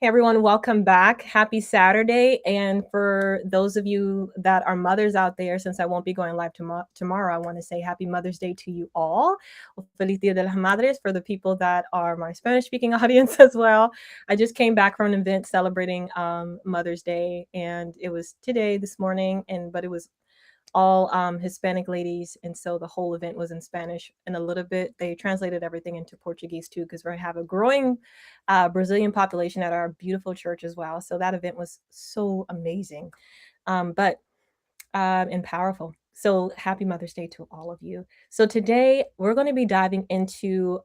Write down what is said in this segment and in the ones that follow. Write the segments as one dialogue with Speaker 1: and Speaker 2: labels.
Speaker 1: Hey everyone, welcome back. Happy Saturday. And for those of you that are mothers out there, since I won't be going live tomorrow, I want to say happy Mother's Day to you all. Feliz Dia de las Madres for the people that are my Spanish speaking audience as well. I just came back from an event celebrating Mother's Day, and it was today, this morning, but it was all Hispanic ladies, and so the whole event was in Spanish. And a little bit, they translated everything into Portuguese too, because we have a growing Brazilian population at our beautiful church as well. So that event was so amazing, but and powerful. So happy Mother's Day to all of you. So today we're going to be diving into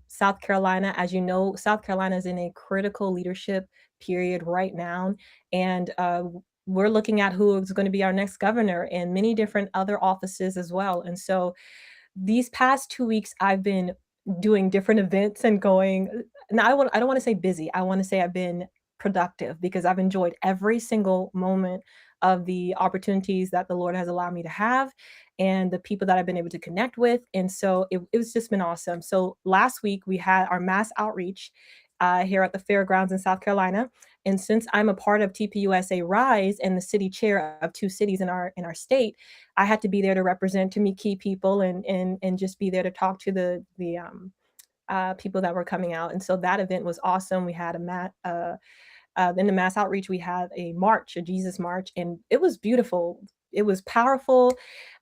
Speaker 1: South Carolina. As you know, South Carolina is in a critical leadership period right now, and we're looking at who is going to be our next governor and many different other offices as well. And so these past 2 weeks, I've been doing different events and going. Now, I don't want to say busy. I want to say I've been productive because I've enjoyed every single moment of the opportunities that the Lord has allowed me to have and the people that I've been able to connect with. And so it was just been awesome. So last week we had our mass outreach here at the fairgrounds in South Carolina. And since I'm a part of TPUSA Rise and the city chair of two cities in our state, I had to be there to represent, to meet key people, and just be there to talk to the people that were coming out. And so that event was awesome. We had in the mass outreach, we had a march, a Jesus march, and it was beautiful. It was powerful.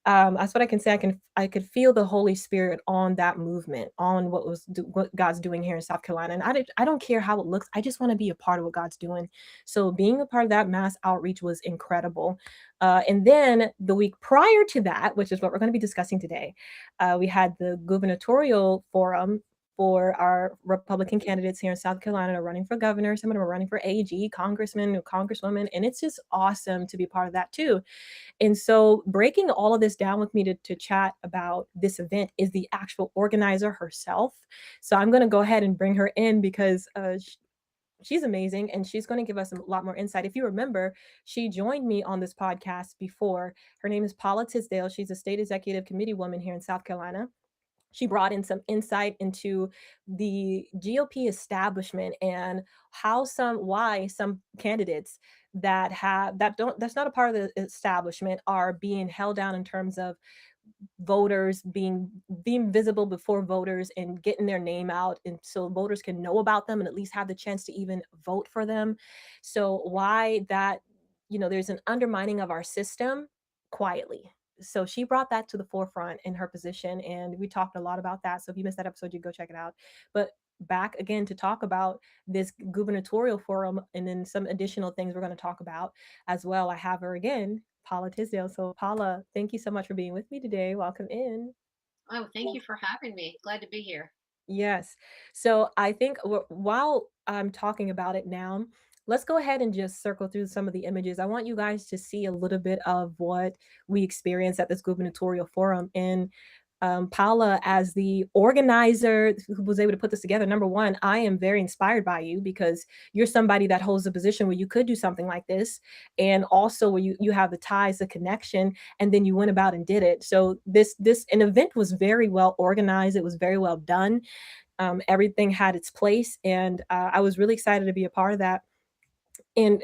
Speaker 1: That's what I can say. I could feel the Holy Spirit on that movement, on what God's doing here in South Carolina. And I don't care how it looks. I just want to be a part of what God's doing. So being a part of that mass outreach was incredible. And then the week prior to that, which is what we're going to be discussing today, we had the gubernatorial forum for our Republican candidates here in South Carolina are running for governor. Some of them are running for AG, congressman, congresswoman, and it's just awesome to be part of that too. And so, breaking all of this down with me to chat about this event is the actual organizer herself. So I'm going to go ahead and bring her in because she's amazing and she's going to give us a lot more insight. If you remember, she joined me on this podcast before. Her name is Paula Tisdale. She's a state executive committee woman here in South Carolina. She brought in some insight into the GOP establishment and why some candidates that's not a part of the establishment are being held down in terms of voters being visible before voters and getting their name out, and so voters can know about them and at least have the chance to even vote for them. So why that, there's an undermining of our system quietly. So she brought that to the forefront in her position, and we talked a lot about that. So if you missed that episode, you go check it out. But back again to talk about this gubernatorial forum and then some additional things we're going to talk about as well. I have her again, Paula Tisdale. So, Paula, thank you so much for being with me today. Welcome in.
Speaker 2: Oh, thank you for having me. Glad to be here.
Speaker 1: Yes. So, I think while I'm talking about it now, let's go ahead and just circle through some of the images. I want you guys to see a little bit of what we experienced at this gubernatorial forum. And Paula, as the organizer who was able to put this together, number one, I am very inspired by you because you're somebody that holds a position where you could do something like this, and also where you have the ties, the connection, and then you went about and did it. So this an event was very well organized. It was very well done. Everything had its place, and I was really excited to be a part of that. And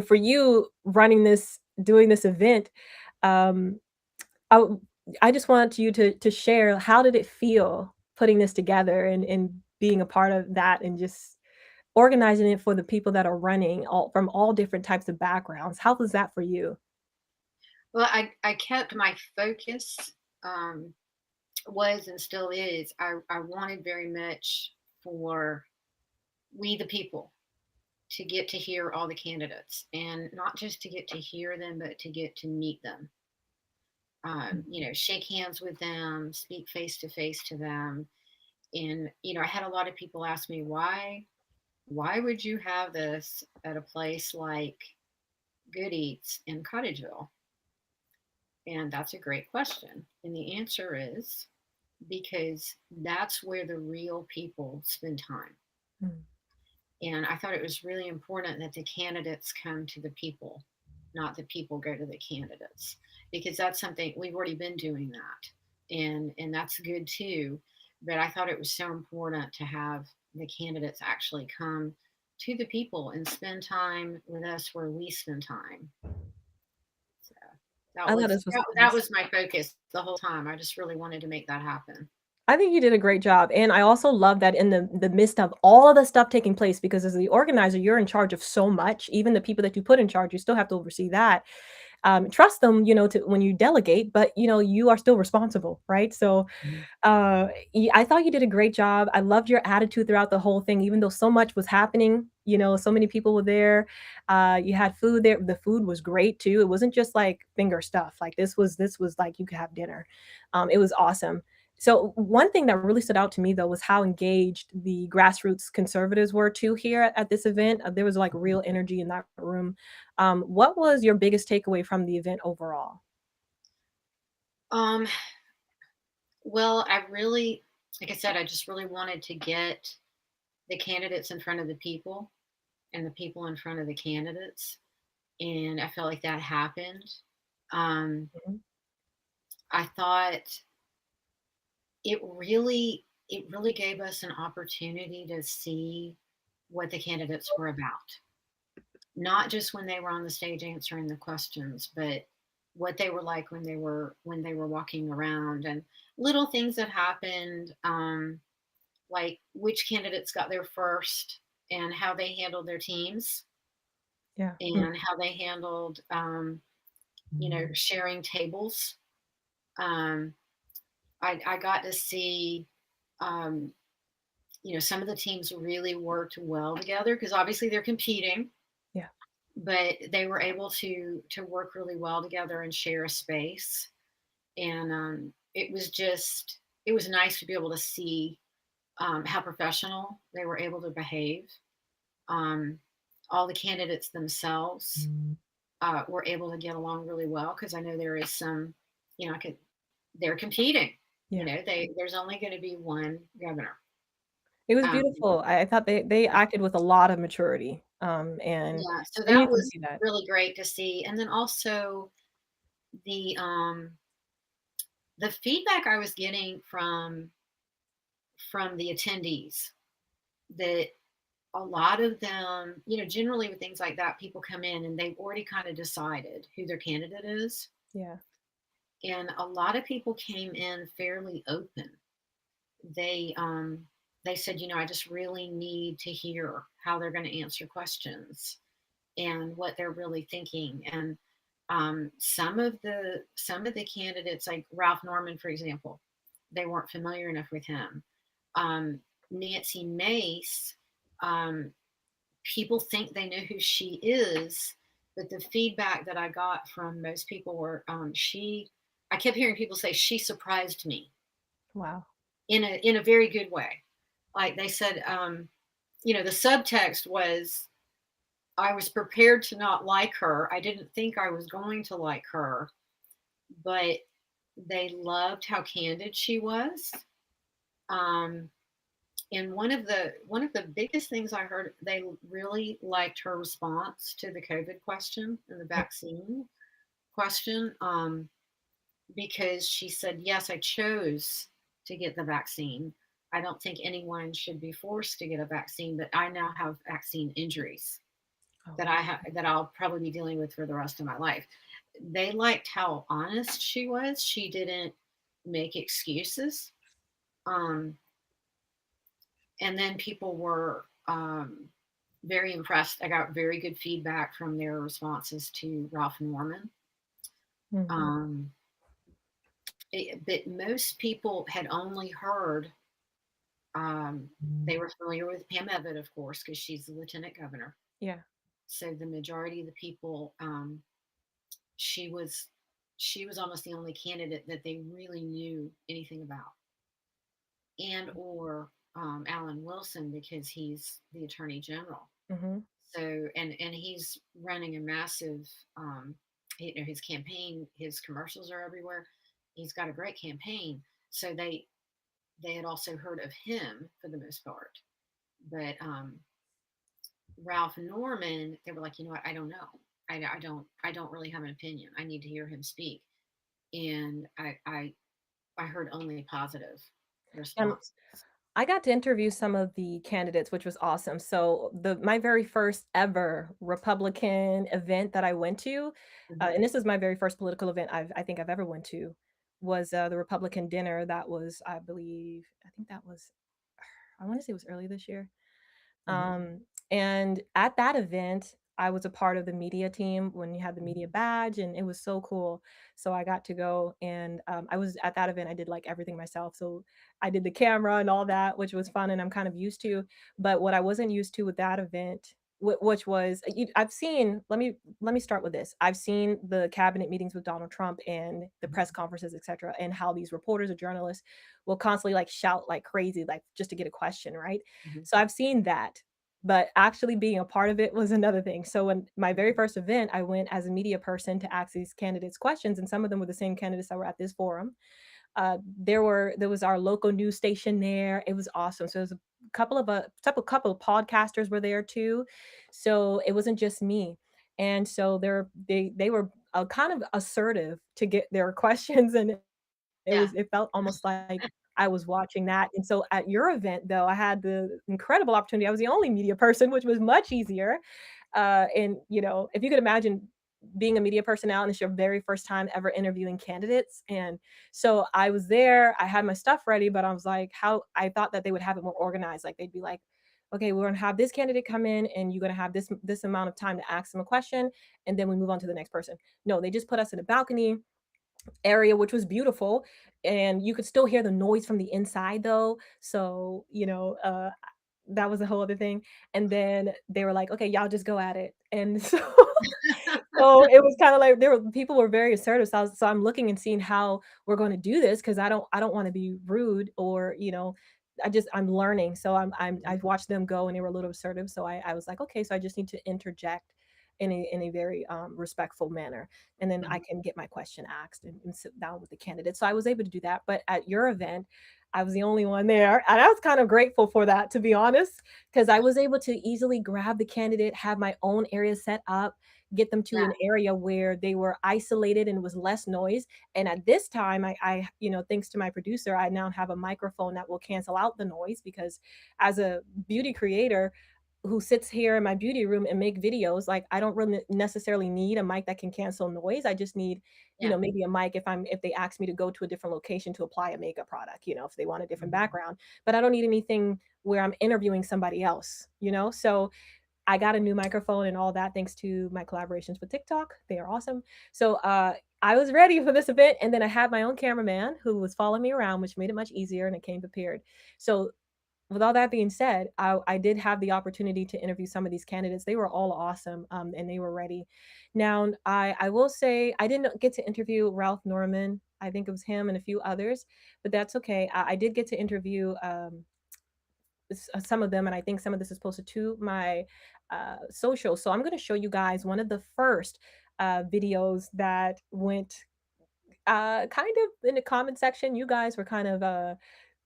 Speaker 1: for you running this, doing this event, um, I I just want you to share, how did it feel putting this together and being a part of that and just organizing it for the people that are running all from all different types of backgrounds. How was that for you?
Speaker 2: Well, I kept my focus, um, was and still is. I wanted very much for we, the people, to get to hear all the candidates and not just to get to hear them, but to get to meet them. Shake hands with them, speak face to face to them. And, I had a lot of people ask me, why would you have this at a place like Good Eats in Cottageville? And that's a great question. And the answer is because that's where the real people spend time.
Speaker 1: Mm.
Speaker 2: And I thought it was really important that the candidates come to the people, not the people go to the candidates, because that's something we've already been doing that. And that's good too. But I thought it was so important to have the candidates actually come to the people and spend time with us where we spend time. So
Speaker 1: I thought this was
Speaker 2: that
Speaker 1: awesome.
Speaker 2: was my focus the whole time. I just really wanted to make that happen.
Speaker 1: I think you did a great job, and I also love that in the midst of all of the stuff taking place, because as the organizer, you're in charge of so much, even the people that you put in charge, you still have to oversee that. Trust them, to when you delegate, but, you are still responsible, right? So, I thought you did a great job. I loved your attitude throughout the whole thing, even though so much was happening, so many people were there. You had food there. The food was great too. It wasn't just like finger stuff. Like this was like you could have dinner. It was awesome. So one thing that really stood out to me though was how engaged the grassroots conservatives were too here at this event. There was like real energy in that room. What was your biggest takeaway from the event overall?
Speaker 2: Um, well, I really, like I said, I just really wanted to get the candidates in front of the people and the people in front of the candidates. And I felt like that happened. Um,
Speaker 1: Mhm.
Speaker 2: I thought it really gave us an opportunity to see what the candidates were about. Not just when they were on the stage answering the questions, but what they were like when they were walking around, and little things that happened, like which candidates got there first and how they handled their teams
Speaker 1: Yeah.
Speaker 2: and how they handled, sharing tables. Um, I got to see, um, some of the teams really worked well together because obviously they're competing,
Speaker 1: Yeah.
Speaker 2: but they were able to work really well together and share a space. And it was nice to be able to see, how professional they were able to behave. Um, all the candidates themselves were able to get along really well because I know there is some, I could, they're competing.
Speaker 1: Yeah.
Speaker 2: There's only going to be one governor.
Speaker 1: It was
Speaker 2: Um,
Speaker 1: beautiful. I thought they acted with a lot of maturity, and
Speaker 2: yeah, so
Speaker 1: and you
Speaker 2: that
Speaker 1: can
Speaker 2: was
Speaker 1: see that.
Speaker 2: really great to see. And then also the feedback I was getting from the attendees, that a lot of them, generally with things like that, people come in and they've already kind of decided who their candidate is.
Speaker 1: Yeah.
Speaker 2: And a lot of people came in fairly open. They they said, I just really need to hear how they're going to answer questions and what they're really thinking. And some of the candidates, like Ralph Norman, for example, they weren't familiar enough with him. Um, Nancy Mace, um, people think they know who she is, but the feedback that I got from most people were, I kept hearing people say she surprised me
Speaker 1: Wow.
Speaker 2: in a very good way. Like they said, the subtext was, I was prepared to not like her. I didn't think I was going to like her, but they loved how candid she was. Um, and one of the biggest things I heard, they really liked her response to the COVID question and the
Speaker 1: Mm.
Speaker 2: vaccine question, because she said, "Yes, I chose to get the vaccine. I don't think anyone should be forced to get a vaccine, but I now have vaccine injuries
Speaker 1: Oh,
Speaker 2: that I'll probably be dealing with for the rest of my life." They liked how honest she was. She didn't make excuses. Um, and then people were, very impressed. I got very good feedback from their responses to Ralph Norman.
Speaker 1: mhm.
Speaker 2: Um, but most people had only heard, they were familiar with Pam Evitt, of course, because she's the lieutenant governor.
Speaker 1: Yeah.
Speaker 2: So the majority of the people, she was she was almost the only candidate that they really knew anything about, and or Alan Wilson, because he's the attorney general.
Speaker 1: Mhm.
Speaker 2: So and he's running a massive, his campaign, his commercials are everywhere. He's got a great campaign. So they had also heard of him for the most part. But Ralph Norman, they were like, what, I don't know. I don't really have an opinion. I need to hear him speak. And I heard only positive
Speaker 1: Um,
Speaker 2: responses.
Speaker 1: I got to interview some of the candidates, which was awesome. So my very first ever Republican event that I went to,
Speaker 2: Mhm,
Speaker 1: and this is my very first political event I think I've ever went to, was the Republican dinner. That was, I believe, I think that was, I want to say it was early this year.
Speaker 2: mhm,
Speaker 1: Um, and at that event, I was a part of the media team when you had the
Speaker 2: mhm,
Speaker 1: media badge, and it was so cool. So I got to go, and I was at that event. I did like everything myself. So I did the camera and all that, which was fun, and I'm kind of used to. But what I wasn't used to with that event, which was I've seen. Let me start with this. I've seen the cabinet meetings with Donald Trump and the
Speaker 2: mhm,
Speaker 1: press conferences, etc., and how these reporters or journalists will constantly like shout like crazy, like just to get a question, right?
Speaker 2: mhm,
Speaker 1: So I've seen that, but actually being a part of it was another thing. So when my very
Speaker 2: mhm.
Speaker 1: first event, I went as a media person to ask these candidates questions, and some of them were the same candidates that were at this forum. There was our local news station there. It was awesome. So it was a couple of podcasters were there too. So it wasn't just me. And so they were kind of assertive to get their questions, and
Speaker 2: Yeah.
Speaker 1: it felt almost like I was watching that. And so at your event, though, I had the incredible opportunity. I was the only media person, which was much easier. And if you could imagine being a media personnel and it's your very first time ever interviewing candidates. And so I was there, I had my stuff ready, but I was like, how I thought that they would have it more organized. Like they'd be like, okay, we're gonna have this candidate come in and you're gonna have this amount of time to ask them a question, and then we move on to the next person. No, they just put us in a balcony area, which was beautiful, and you could still hear the noise from the inside though. So, that was a whole other thing. And then they were like, okay, y'all just go at it. And so so it was kind of like there were people were very assertive. So I'm looking and seeing how we're going to do this because I don't want to be rude or I'm learning. So I've watched them go and they were a little assertive. So I was like, okay, so I just need to interject in a very respectful manner, and then I
Speaker 2: Mhm,
Speaker 1: can get my question asked and sit down with the candidate. So I was able to do that. But at your event, I was the only one there, and I was kind of grateful for that, to be honest, because I was able to easily grab the candidate, have my own area set up, get them to
Speaker 2: yeah,
Speaker 1: an area where they were isolated and it was less noise. And at this time, thanks to my producer, I now have a microphone that will cancel out the noise because as a beauty creator who sits here in my beauty room and make videos, like I don't really necessarily need a mic that can cancel noise. I just need,
Speaker 2: yeah.
Speaker 1: maybe a mic if they ask me to go to a different location to apply a makeup product, if they want a different
Speaker 2: Mhm,
Speaker 1: background. But I don't need anything where I'm interviewing somebody else. So I got a new microphone and all that thanks to my collaborations with TikTok. They are awesome. So I was ready for this event, and then I had my own cameraman who was following me around, which made it much easier, and I came prepared. So with all that being said, I did have the opportunity to interview some of these candidates. They were all awesome, and they were ready. Now, I will say I didn't get to interview Ralph Norman. I think it was him and a few others, but that's okay. I did get to interview some of them, and I think some of this is posted to my social. So I'm going to show you guys one of the first videos that went kind of in the comment section. You guys were kind of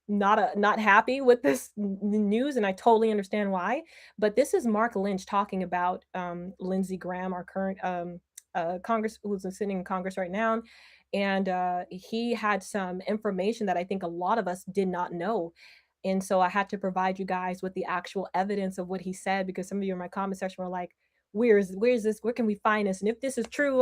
Speaker 1: not happy with this news, and I totally understand why. But this is Mark Lynch talking about Lindsey Graham, our current Congress, who's sitting in Congress right now, and he had some information that I think a lot of us did not know. And so I had to provide you guys with the actual evidence of what he said, because some of you in my comment section were like, where's this? Where can we find this? And if this is true,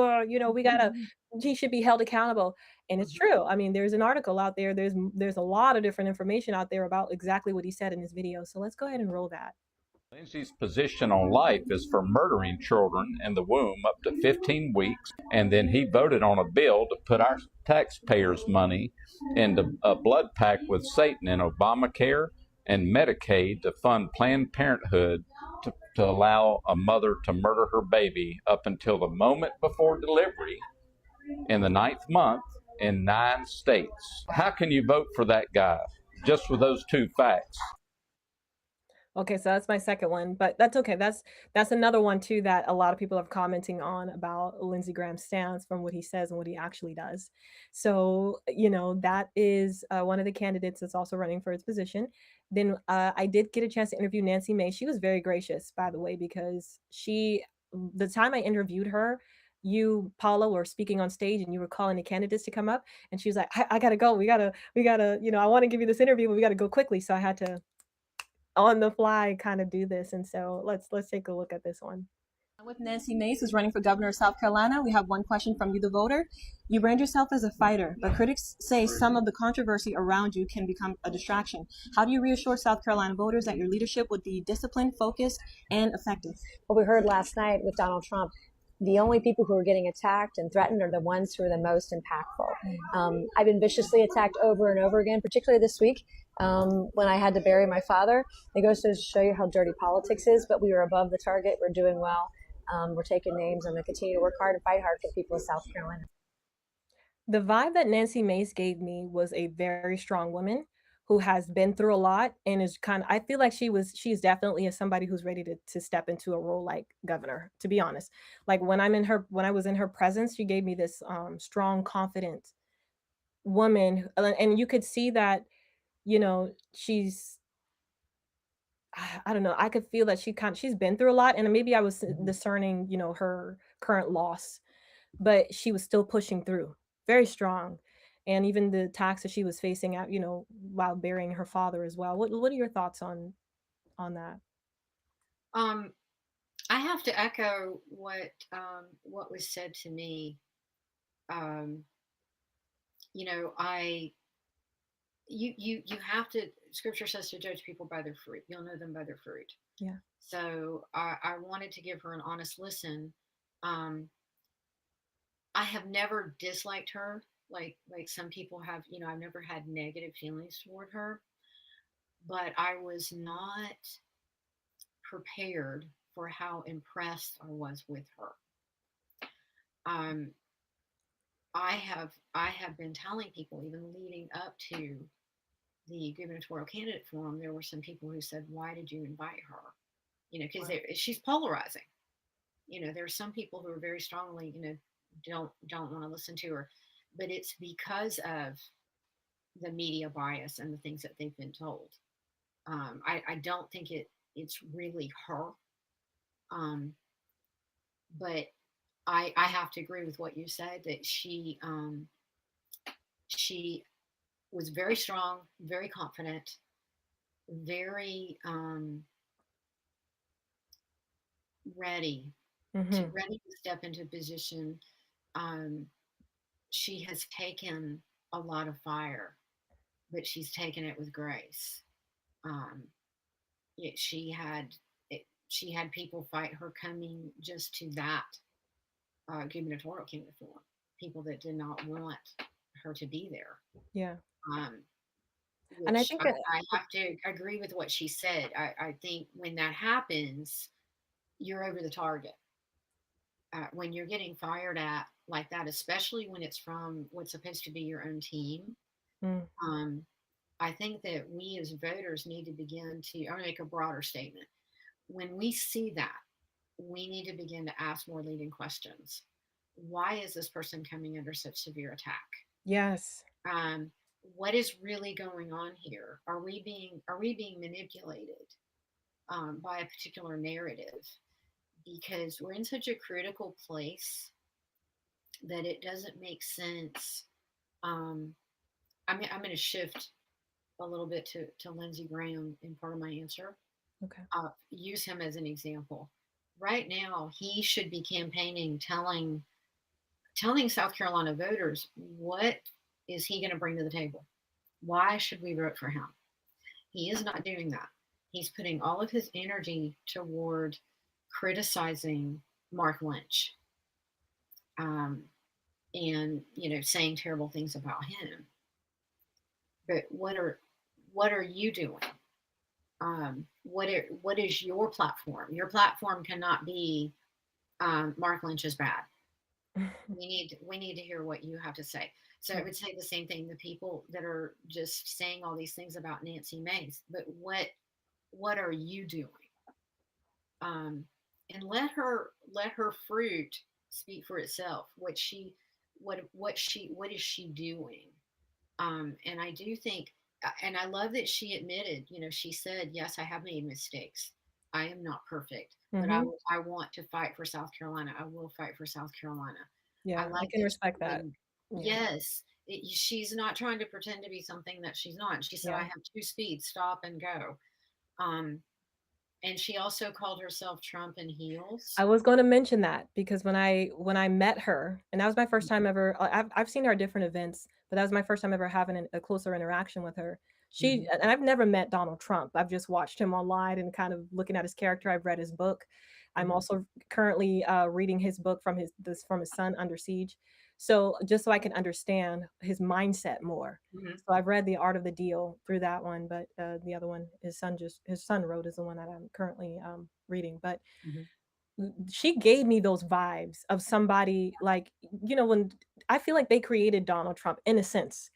Speaker 1: we gotta
Speaker 2: mhm.
Speaker 1: he should be held accountable. And it's
Speaker 2: Mhm.
Speaker 1: true. I mean, there's an article out there. There's a lot of different information out there about exactly what he said in his video. So let's go ahead and roll that.
Speaker 3: Lindsay's position on life is for murdering children in the womb up to 15 weeks. And then he voted on a bill to put our taxpayers' money into a blood pact with Satan in Obamacare and Medicaid to fund Planned Parenthood to allow a mother to murder her baby up until the moment before delivery in the ninth month in 9 states. How can you vote for that guy just with those two facts?
Speaker 1: Okay, so that's my second one, but that's okay. That's another one too that a lot of people are commenting on about Lindsey Graham's stance from what he says and what he actually does. So, that is one of the candidates that's also running for his position. Then I did get a chance to interview Nancy May. She was very gracious, by the way, because the time I interviewed her, you, Paula, were speaking on stage and you were calling the candidates to come up, and she was like, I gotta go. We gotta, I want to give you this interview, but we gotta go quickly. So I had to on the fly kind of do this. And so let's take a look at this one. With Nancy Mace, who's running for governor of South Carolina, we have one question from you, the voter. You brand yourself as a fighter, but critics say some of the controversy around you can become a distraction. How do you reassure South Carolina voters that your leadership would be disciplined, focused, and effective?
Speaker 4: What we heard last night with Donald Trump, the only people who are getting attacked and threatened are the ones who are the most impactful. I've been viciously attacked over and over again, particularly this week when I had to bury my father. It goes to show you how dirty politics is, but we were above the target. We're doing well. We're taking names. I'm going to continue to work hard and fight hard for the people of South Carolina.
Speaker 1: The vibe that Nancy Mace gave me was a very strong woman who has been through a lot and is kind of, I feel like she's definitely somebody who's ready to step into a role like governor, to be honest. Like when I was in her presence, she gave me this strong, confident woman. And you could see that, she's, I don't know, I could feel that she's been through a lot, and maybe I was discerning, her current loss, but she was still pushing through, very strong. And even the attacks that she was facing out, while burying her father as well. What are your thoughts on that?
Speaker 2: Um, I have to echo what was said to me. Um, I you have to. Scripture says to judge people by their fruit. You'll know them by their fruit.
Speaker 1: Yeah.
Speaker 2: So I wanted to give her an honest listen. Um, I have never disliked her like some people have. I've never had negative feelings toward her, but I was not prepared for how impressed I was with her. Um, I have been telling people even leading up to the gubernatorial candidate forum, there were some people who said, "Why did you invite her?" Because she's polarizing. There are some people who are very strongly, don't want to listen to her, but it's because of the media bias and the things that they've been told. I don't think it's really her, um, but I have to agree with what you said that she was very strong, very confident, very ready
Speaker 1: Mm-hmm.
Speaker 2: to step into a position. Um, she has taken a lot of fire, but she's taken it with grace. Um, it, she had she had people fight her coming just to that gubernatorial candidate forum. People that did not want her to be there.
Speaker 1: Yeah.
Speaker 2: Um,
Speaker 1: And I
Speaker 2: which
Speaker 1: think
Speaker 2: I have to agree with what she said. I think when that happens, you're over the target. When you're getting fired at like that, especially when it's from what's supposed to be your own team,
Speaker 1: mm,
Speaker 2: um, I think that we as voters need to begin to, I'm going to make a broader statement. When we see that, we need to begin to ask more leading questions. Why is this person coming under such severe attack?
Speaker 1: yes.
Speaker 2: Um, what is really going on here? Are we being manipulated by a particular narrative? Because we're in such a critical place that it doesn't make sense. Um, I'm going to shift a little bit to Lindsey Graham in part of my answer.
Speaker 1: Okay.
Speaker 2: Use him as an example. Right now, he should be campaigning, telling South Carolina voters what is he going to bring to the table. Why should we vote for him? He is not doing that. He's putting all of his energy toward criticizing Mark Lynch, um, and saying terrible things about him. But what are you doing? What is your platform? Your platform cannot be Mark Lynch is bad. We need to hear what you have to say. So I would say the same thing. The people that are just saying all these things about Nancy Mace, but what are you doing? And let her fruit speak for itself. What is she doing? And I do think, and I love that she admitted. She said, "Yes, I have made mistakes." I am not perfect, but
Speaker 1: Mm-hmm.
Speaker 2: I want to fight for South Carolina. I will fight for South Carolina. I
Speaker 1: Yeah, I
Speaker 2: like
Speaker 1: can
Speaker 2: that
Speaker 1: respect that.
Speaker 2: when,
Speaker 1: Yeah.
Speaker 2: yes, she's not trying to pretend to be something that she's not. She said, I
Speaker 1: Yeah.
Speaker 2: have two speeds, stop and go. Um, and she also called herself Trump in heels.
Speaker 1: I was going to mention that because when I met her, and that was my first time ever. I've seen her at different events, but that was my first time ever having a closer interaction with her.
Speaker 2: Mm-hmm,
Speaker 1: And I've never met Donald Trump. I've just watched him online and kind of looking at his character. I've read his book. I'm
Speaker 2: mm-hmm,
Speaker 1: also currently reading his book from his son Under Siege, so just so I can understand his mindset more.
Speaker 2: mm-hmm,
Speaker 1: So I've read The Art of the Deal through that one, but the other one his son wrote is the one that I'm currently reading, but
Speaker 2: mm-hmm.
Speaker 1: she gave me those vibes of somebody like, when I feel like they created Donald Trump in a sense,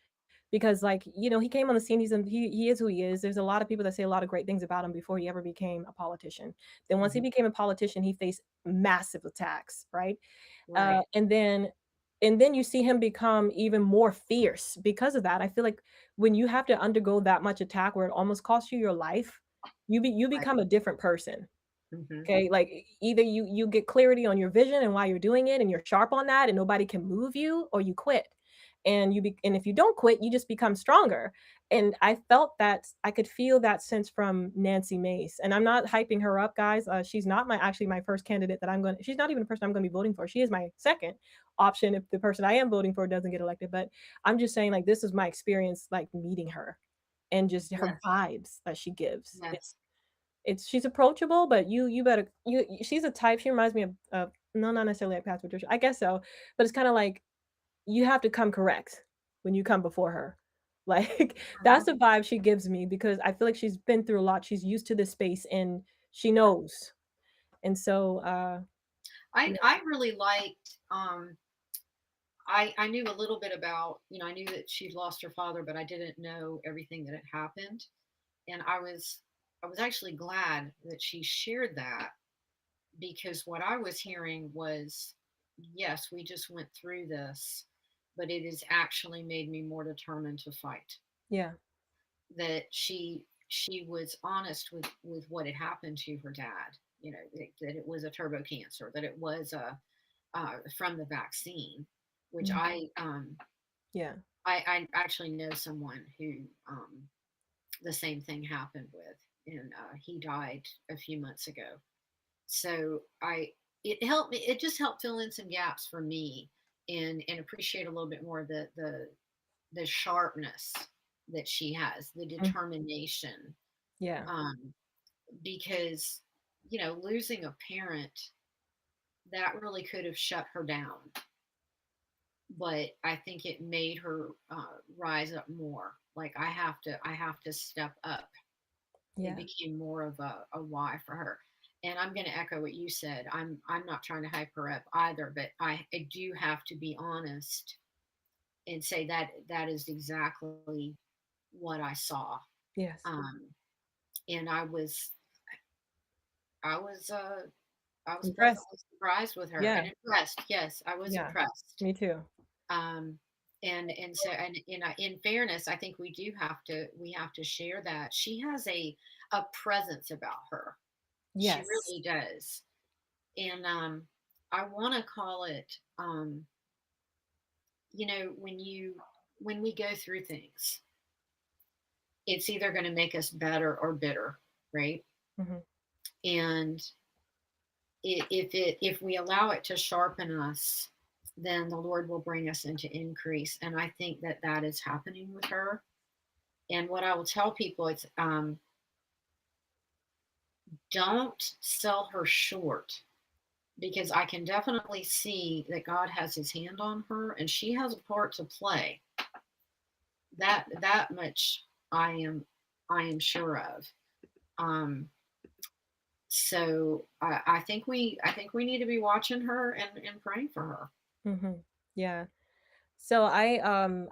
Speaker 1: because like, he came on the scene. He is who he is. There's a lot of people that say a lot of great things about him before he ever became a politician. Then once he
Speaker 2: Mm-hmm.
Speaker 1: became a politician, he faced massive attacks, right?
Speaker 2: Right.
Speaker 1: And then you see him become even more fierce because of that. I feel like when you have to undergo that much attack where it almost costs you your life, you
Speaker 2: Right.
Speaker 1: become a different person.
Speaker 2: Mm-hmm.
Speaker 1: Okay, like either you get clarity on your vision and why you're doing it and you're sharp on that and nobody can move you, or you quit. And if you don't quit, you just become stronger. And I felt that I could feel that sense from Nancy Mace. And I'm not hyping her up, guys. She's not my first candidate that she's not even the person I'm going to be voting for. She is my second option if the person I am voting for doesn't get elected. But I'm just saying, like, this is my experience, like meeting her and just her
Speaker 2: Yes.
Speaker 1: vibes that she gives.
Speaker 2: Yes.
Speaker 1: She's approachable, but you better she's a type. She reminds me of no, not necessarily like Pat Patricia. I guess so, but it's kind of like you have to come correct when you come before her. Like that's
Speaker 2: Mhm.
Speaker 1: the vibe she gives me because I feel like she's been through a lot. She's used to this space and she knows. And so, yeah,
Speaker 2: I really liked. I knew a little bit about, I knew that she'd lost her father, but I didn't know everything that had happened. And I was actually glad that she shared that, because what I was hearing was, yes, we just went through this, but it has actually made me more determined to fight.
Speaker 1: yeah,
Speaker 2: That she was honest with what had happened to her dad. That it was a turbo cancer, that it was a from the vaccine, which
Speaker 1: mhm, yeah,
Speaker 2: I actually know someone who the same thing happened with, and he died a few months ago. So it just helped fill in some gaps for me, and appreciate a little bit more the sharpness that she has, the
Speaker 1: mhm,
Speaker 2: determination,
Speaker 1: yeah,
Speaker 2: um, because losing a parent, that really could have shut her down, but I think it made her rise up more. Like, I have to step up. It
Speaker 1: yeah,
Speaker 2: became more of a why for her. And I'm going to echo what you said. I'm not trying to hype her up either, but I do have to be honest and say that that is exactly what I saw.
Speaker 1: yes,
Speaker 2: Um, and I was I was
Speaker 1: impressed.
Speaker 2: pleasantly surprised with her
Speaker 1: Yeah,
Speaker 2: and impressed. Yes, I was
Speaker 1: yeah,
Speaker 2: impressed.
Speaker 1: me too.
Speaker 2: Um, and so, and in fairness, I think we have to share that she has a presence about her. She
Speaker 1: Yes.
Speaker 2: really does. And I want to call it, when we go through things, it's either going to make us better or bitter, right?
Speaker 1: Hmm.
Speaker 2: And if we allow it to sharpen us, then the Lord will bring us into increase. And I think that that is happening with her. And what I will tell people is, don't sell her short, because I can definitely see that God has his hand on her and she has a part to play. That much I am sure of. Um, so I think we need to be watching her and praying for her.
Speaker 1: Hmm. Yeah. So I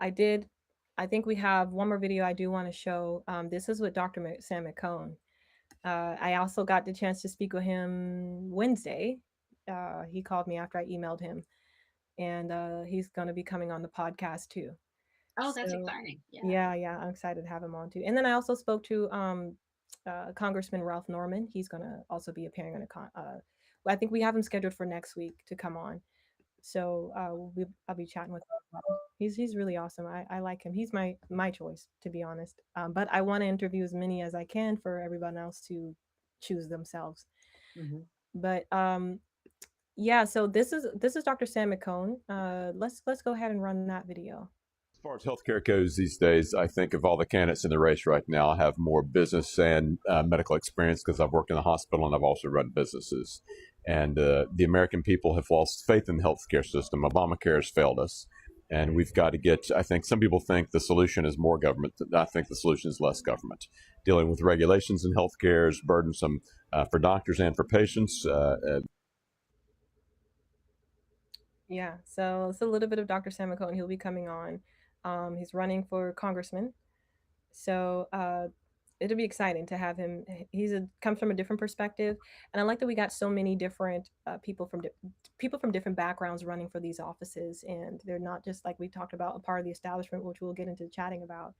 Speaker 1: think we have one more video I do want to show. This is with Dr. Sam McCone. I also got the chance to speak with him Wednesday. He called me after I emailed him, and he's going to be coming on the podcast too.
Speaker 2: Oh, that's
Speaker 1: So
Speaker 2: exciting. Yeah.
Speaker 1: yeah, yeah, I'm excited to have him on too. And then I also spoke to Congressman Ralph Norman. He's going to also be appearing on I think we have him scheduled for next week to come on. So I'll be chatting with him. He's really awesome. I like him. He's my choice, to be honest. But I want to interview as many as I can for everyone else to choose themselves.
Speaker 2: Mm-hmm.
Speaker 1: But yeah, so this is Dr. Sam McCone. Let's go ahead and run that video.
Speaker 5: As far as healthcare goes these days, I think of all the candidates in the race right now, I have more business and medical experience because I've worked in a hospital and I've also run businesses. And the American people have lost faith in the healthcare system. Obamacare has failed us. And we've got to I think some people think the solution is more government. I think the solution is less government. Dealing with regulations in healthcare is burdensome for doctors and for patients.
Speaker 1: Yeah, so it's a little bit of Dr. Sam McCone. He'll be coming on. He's running for congressman. So it'll be exciting to have him. Comes from a different perspective, and I like that we got so many different people from different backgrounds running for these offices, and they're not just like we talked about a part of the establishment, which we'll get into chatting about.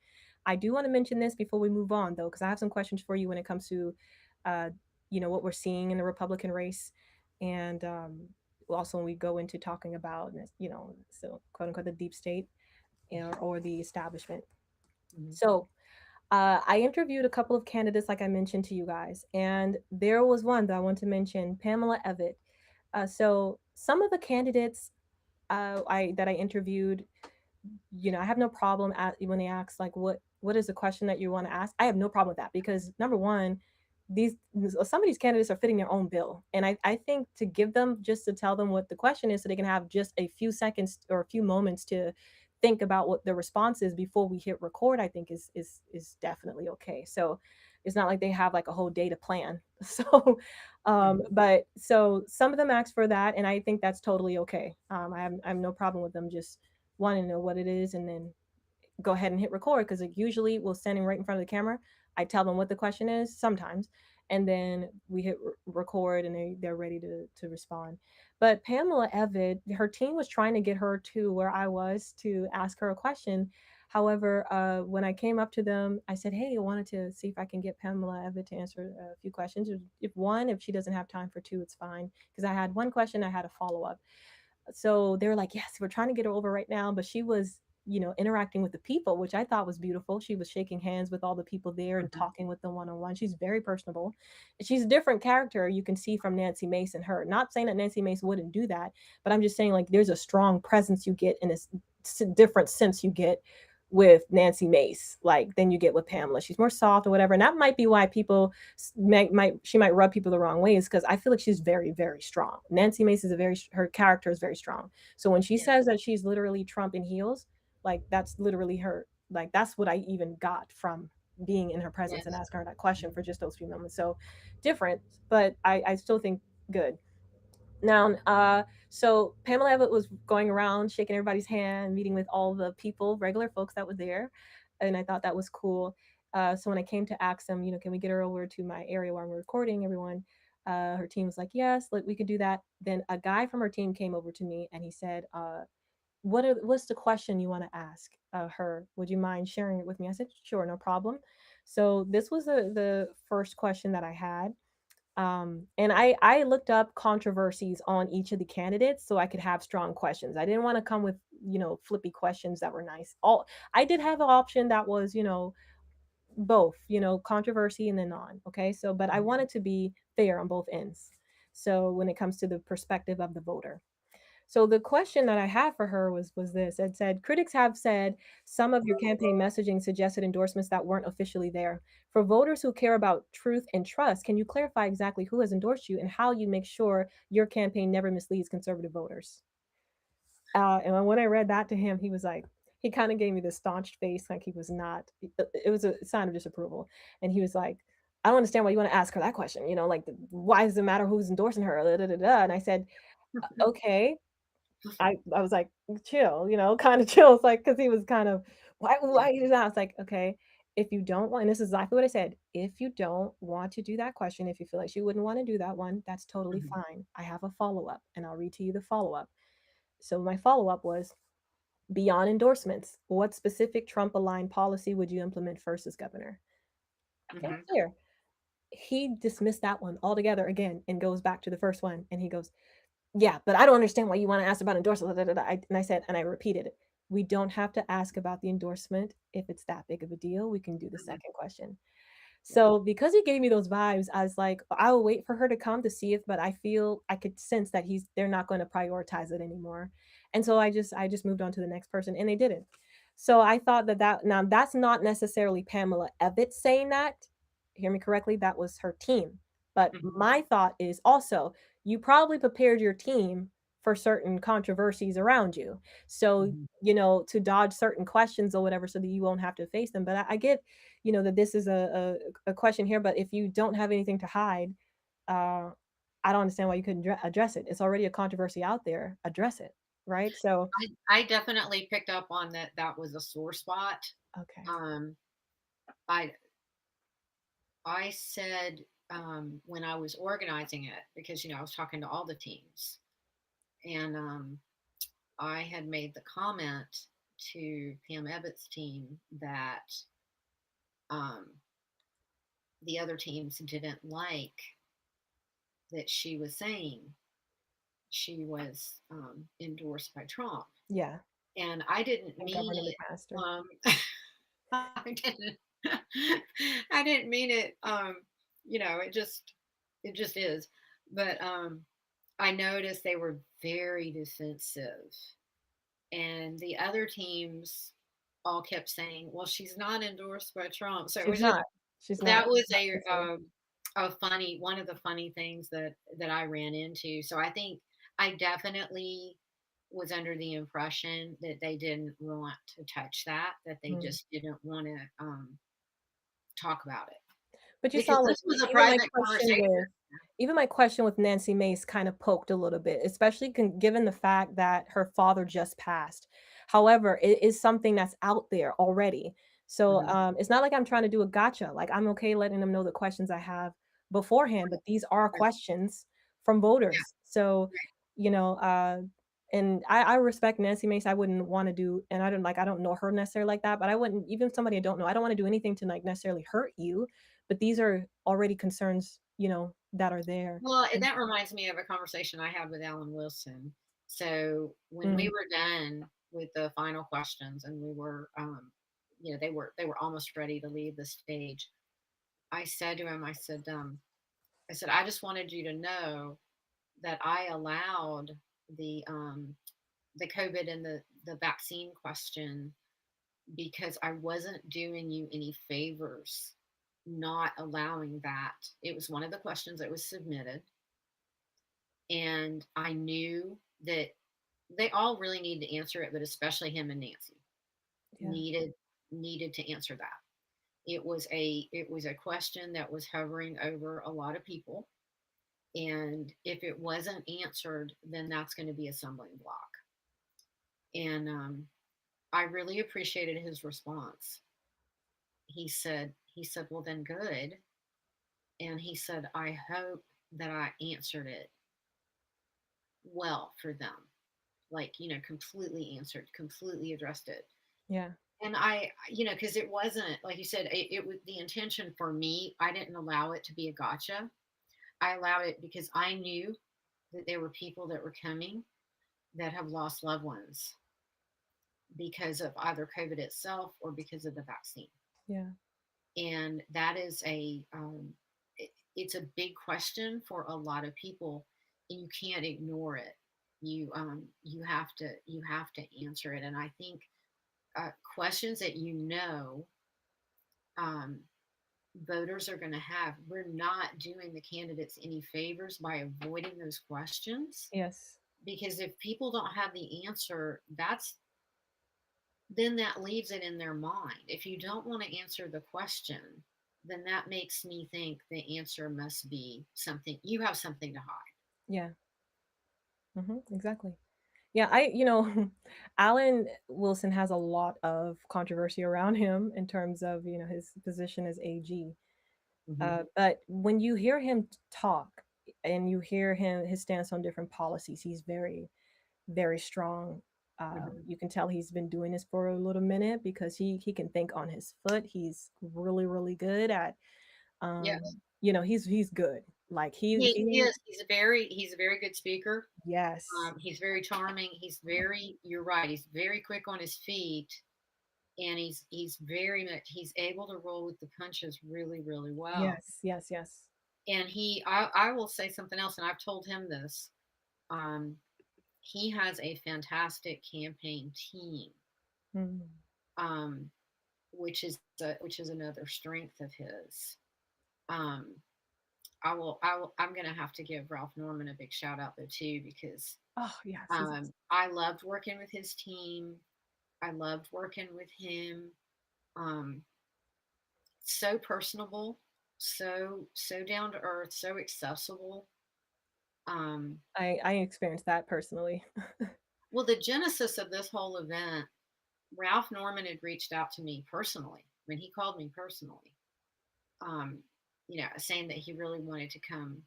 Speaker 1: I do want to mention this before we move on, though, because I have some questions for you when it comes to, uh, what we're seeing in the Republican race, and also when we go into talking about, so quote unquote the deep state, or the establishment.
Speaker 2: Mm-hmm.
Speaker 1: So I interviewed a couple of candidates, like I mentioned to you guys, and there was one that I want to mention, Pamela Evitt. So some of the candidates I interviewed, I have no problem when they ask like what is the question that you want to ask. I have no problem with that because number one, some of these candidates are fitting their own bill, and I think to give them just to tell them what the question is so they can have just a few seconds or a few moments to think about what the response is before we hit record, I think is definitely okay. So it's not like they have like a whole day to plan. So but so some of them asked for that, and I think that's totally okay. I have no problem with them just wanting to know what it is and then go ahead and hit record, because like usually we'll standing right in front of the camera. I tell them what the question is sometimes, and then we hit record and they're ready to respond. But Pamela Evitt, her team was trying to get her to where I was to ask her a question. However, when I came up to them, I said, "Hey, I wanted to see if I can get Pamela Evitt to answer a few questions. If she doesn't have time for two, it's fine." Because I had one question, I had a follow up. So they were like, yes, we're trying to get her over right now. But she was, interacting with the people, which I thought was beautiful. She was shaking hands with all the people there and talking with them one on one. She's very personable. She's a different character you can see from Nancy Mace and her. Not saying that Nancy Mace wouldn't do that, but I'm just saying like there's a strong presence you get in this different sense you get with Nancy Mace, like than you get with Pamela. She's more soft or whatever, and that might be why people might rub people the wrong way, is because I feel like she's very, very strong. Nancy Mace is her character is very strong. So when she says that she's literally Trump in heels, like that's literally her. Like that's what I even got from being in her presence and asking her that question for just those few moments. So different, but I still think good. Now, so Pamela Evitt was going around shaking everybody's hand, meeting with all the people, regular folks that were there, and I thought that was cool. So when I came to ask them, can we get her over to my area where I'm recording everyone? Her team was like, yes, like we could do that. Then a guy from her team came over to me and he said, what's the question you want to ask her? Would you mind sharing it with me? I said, sure, no problem. So this was the first question that I had. And I looked up controversies on each of the candidates so I could have strong questions. I didn't want to come with, flippy questions that were nice. I did have an option that was, both, controversy and then non. Okay. So, but I wanted to be fair on both ends. So when it comes to the perspective of the voter. So the question that I had for her was this. It said, critics have said some of your campaign messaging suggested endorsements that weren't officially there. For voters who care about truth and trust, can you clarify exactly who has endorsed you and how you make sure your campaign never misleads conservative voters? And when I read that to him, he was like, he kind of gave me this staunched face, like he was not, it was a sign of disapproval. And he was like, I don't understand why you want to ask her that question. Like, why does it matter who's endorsing her? Da, da, da, da. And I said, okay. I was like, chill, kind of chill. It's like, because he was kind of, why you do that? I was like, okay, if you don't want, and this is exactly what I said, if you don't want to do that question, if you feel like she wouldn't want to do that one, that's totally fine. I have a follow-up, and I'll read to you the follow-up. So my follow-up was, beyond endorsements, what specific Trump-aligned policy would you implement first as governor? Okay, clear. he dismissed that one altogether again and goes back to the first one. And he goes, yeah, but I don't understand why you want to ask about endorsement. And I said, and I repeated it. We don't have to ask about the endorsement if it's that big of a deal. We can do the
Speaker 2: Mhm.
Speaker 1: second question.
Speaker 2: Yeah.
Speaker 1: So because he gave me those vibes, I was like, I will wait for her to come to see if, but I feel I could sense that they're not going to prioritize it anymore. And so I just moved on to the next person and they didn't. So I thought that now that's not necessarily Pamela Evett saying that. Hear me correctly, that was her team. But
Speaker 2: Mhm.
Speaker 1: my thought is also you probably prepared your team for certain controversies around you. So,
Speaker 2: Mhm.
Speaker 1: to dodge certain questions or whatever so that you won't have to face them. But I get that this is a question here, but if you don't have anything to hide, uh, I don't understand why you couldn't address it. It's already a controversy out there. Address it, right? So,
Speaker 2: I definitely picked up on that. That was a sore spot.
Speaker 1: okay,
Speaker 2: Um, I I said, when I was organizing it, because I was talking to all the teams, and I had made the comment to Pam Ebbett's team that um, the other teams didn't like that she was saying she was endorsed by Trump,
Speaker 1: yeah,
Speaker 2: and I didn't
Speaker 1: and
Speaker 2: mean
Speaker 1: Governor
Speaker 2: it.
Speaker 1: McMaster.
Speaker 2: I didn't. I didn't mean it. It just is. But I noticed they were very defensive, and the other teams all kept saying, "Well, she's not endorsed by Trump." So it
Speaker 1: She's
Speaker 2: was just
Speaker 1: not. She's not.
Speaker 2: that was
Speaker 1: Obviously.
Speaker 2: a funny one of the funny things that I ran into. So I think I definitely was under the impression that they didn't want to touch that they
Speaker 1: Mm.
Speaker 2: just didn't want to talk about it
Speaker 1: But you
Speaker 2: because
Speaker 1: saw, like,
Speaker 2: this was a
Speaker 1: even my
Speaker 2: private
Speaker 1: question
Speaker 2: conversation.
Speaker 1: with even my question with Nancy Mace kind of poked a little bit, especially given the fact that her father just passed. However, it is something that's out there already. So
Speaker 2: Mhm.
Speaker 1: it's not like I'm trying to do a gotcha. Like, I'm okay letting them know the questions I have beforehand, but these are
Speaker 2: Right.
Speaker 1: questions from
Speaker 2: Yeah.
Speaker 1: voters. So,
Speaker 2: Right.
Speaker 1: you know, uh, and I respect Nancy Mace. I wouldn't want to do, and I don't know her necessarily like that, but I wouldn't, even somebody I don't know, I don't want to do anything to like necessarily hurt you, but these are already concerns, that are there.
Speaker 2: Well, and
Speaker 1: And
Speaker 2: that reminds me of a conversation I had with Alan Wilson. So when we
Speaker 1: mm,
Speaker 2: were done with the final questions and we were they were almost ready to leave the stage, I said to him, I said, I just wanted you to know that I allowed the um, the COVID and the vaccine question because I wasn't doing you any favors not allowing that. It was one of the questions that was submitted, and I knew that they all really needed to answer it, but especially him and Nancy
Speaker 1: yeah,
Speaker 2: needed needed to answer that. It was a question that was hovering over a lot of people, and if it wasn't answered, then that's going to be a stumbling block. And I really appreciated his response. He said, well, then good. And he said, I hope that I answered it well for them. Like, completely answered, completely addressed it.
Speaker 1: yeah,
Speaker 2: And because it wasn't, like you said, it was the intention for me. I didn't allow it to be a gotcha. I allowed it because I knew that there were people that were coming that have lost loved ones because of either COVID itself or because of the vaccine.
Speaker 1: yeah,
Speaker 2: And that is it's a big question for a lot of people, and you can't ignore it. You have to answer it. And I think questions that um, voters are going to have, we're not doing the candidates any favors by avoiding those questions,
Speaker 1: yes,
Speaker 2: because if people don't have the answer, then that leaves it in their mind. If you don't want to answer the question, then that makes me think the answer must be something you have something to hide.
Speaker 1: yeah, exactly. Yeah, Alan Wilson has a lot of controversy around him in terms of, his position as AG.
Speaker 2: Hmm.
Speaker 1: But when you hear him talk and you hear his stance on different policies, he's very, very strong.
Speaker 2: Hmm.
Speaker 1: You can tell he's been doing this for a little minute because he can think on his foot. He's really, really good at
Speaker 2: Yeah.
Speaker 1: um, he's good. Like
Speaker 2: He
Speaker 1: he
Speaker 2: is. He's a very good speaker.
Speaker 1: yes.
Speaker 2: He's very charming. You're right. He's very quick on his feet, and he's able to roll with the punches really, really well.
Speaker 1: Yes, yes, yes.
Speaker 2: And I will say something else, and I've told him this. Um, he has a fantastic campaign team,
Speaker 1: Mm.
Speaker 2: um, which is another strength of his. Um, I'm gonna have to give Ralph Norman a big shout out though too, because
Speaker 1: Oh, yes, he's
Speaker 2: I loved working with his team. I loved working with him. Um, so personable, so down to earth, so accessible. Um,
Speaker 1: I experienced that personally.
Speaker 2: well, the genesis of this whole event, Ralph Norman had reached out to me personally. When he called me personally, um, saying that he really wanted to come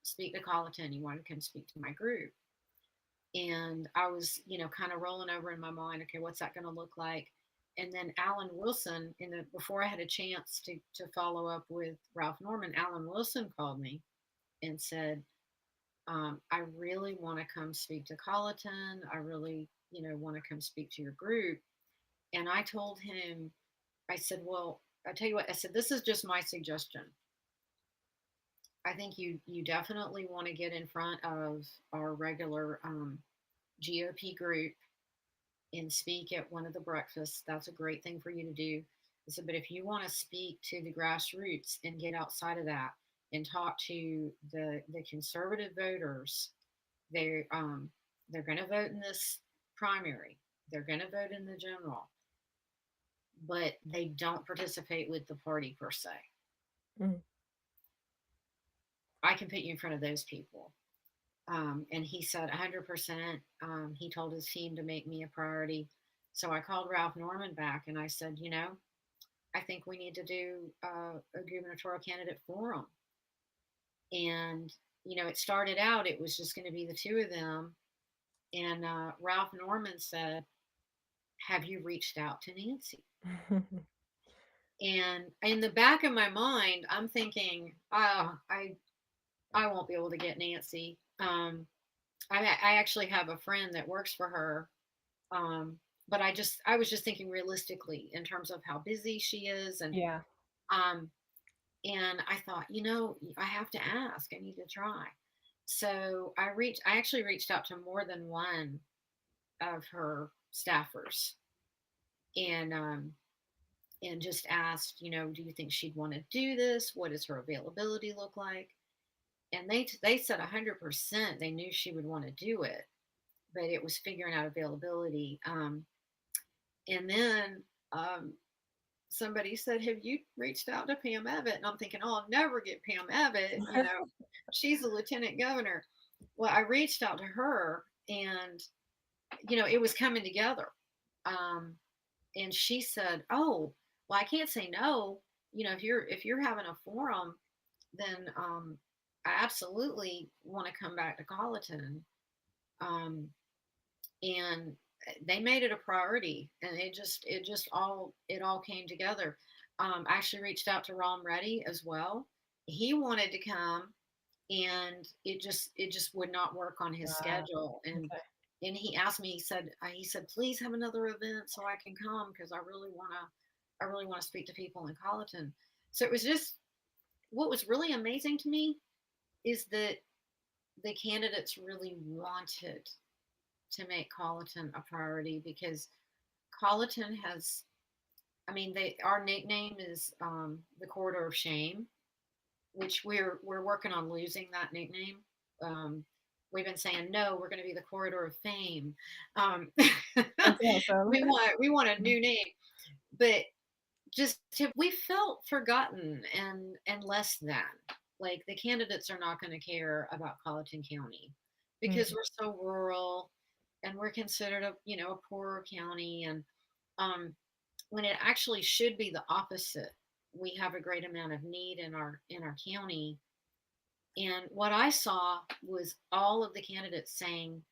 Speaker 2: speak to Colleton. He wanted to come speak to my group. And I was, kind of rolling over in my mind, okay, what's that going to look like? And then Alan Wilson, before I had a chance to follow up with Ralph Norman, Alan Wilson called me and said, I really want to come speak to Colleton. I really, want to come speak to your group. And I told him, I said, well, I tell you what, I said, this is just my suggestion. I think you definitely want to get in front of our regular GOP group and speak at one of the breakfasts. That's a great thing for you to do. I said, but if you want to speak to the grassroots and get outside of that and talk to the conservative voters, they're going to vote in this primary. They're going to vote in the general, but they don't participate with the party per se.
Speaker 1: Mm.
Speaker 2: I can put you in front of those people. And he said 100%. He told his team to make me a priority. So I called Ralph Norman back and I said, I think we need to do a gubernatorial candidate forum. And, it started out, it was just going to be the two of them. And Ralph Norman said, have you reached out to Nancy? And in the back of my mind, I'm thinking, oh, I won't be able to get Nancy. I actually have a friend that works for her. But I was just thinking realistically in terms of how busy she is.
Speaker 1: Yeah.
Speaker 2: Um, and I thought, I have to ask, I need to try. So I actually reached out to more than one of her staffers and, and just asked, do you think she'd want to do this? What does her availability look like? And they said 100% they knew she would want to do it, but it was figuring out availability. And then somebody said, have you reached out to Pam Abbott? And I'm thinking, oh, I'll never get Pam Abbott. She's the lieutenant governor. Well, I reached out to her and, it was coming together. And she said, oh, well, I can't say no. If you're having a forum, then I absolutely want to come back to Colleton. Um, and they made it a priority, and it all came together. I actually reached out to Ron Reddy as well. He wanted to come, and it just would not work on his
Speaker 1: Wow.
Speaker 2: schedule.
Speaker 1: Okay.
Speaker 2: And he asked me, he said, please have another event so I can come, because I really want to speak to people in Colleton. So it was just, what was really amazing to me is that the candidates really wanted to make Colleton a priority, because Colleton has, I mean, our nickname is the Corridor of Shame, which we're working on losing that nickname. We've been saying no, we're going to be the Corridor of Fame. Um,
Speaker 1: That's awesome.
Speaker 2: we want a new name, but we felt forgotten and less than. Like, the candidates are not going to care about Colleton County because
Speaker 1: Mm.
Speaker 2: we're so rural and we're considered a poorer county, and um, when it actually should be the opposite. We have a great amount of need in our county, and what I saw was all of the candidates saying,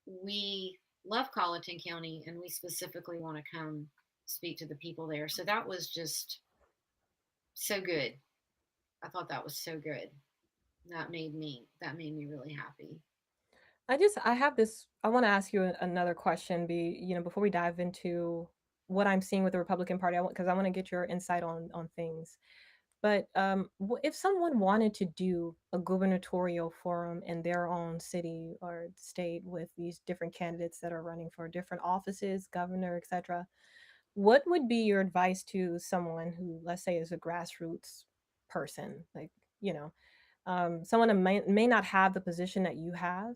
Speaker 2: we love Colleton County and we specifically want to come speak to the people there. So that was just so good. I thought that was so good. That made me really happy.
Speaker 1: I have this, I want to ask you another question, before we dive into what I'm seeing with the Republican Party, because I want to get your insight on things. But if someone wanted to do a gubernatorial forum in their own city or state with these different candidates that are running for different offices, governor, etc., what would be your advice to someone who, let's say, is a grassroots person, like, you know, someone who may not have the position that you have,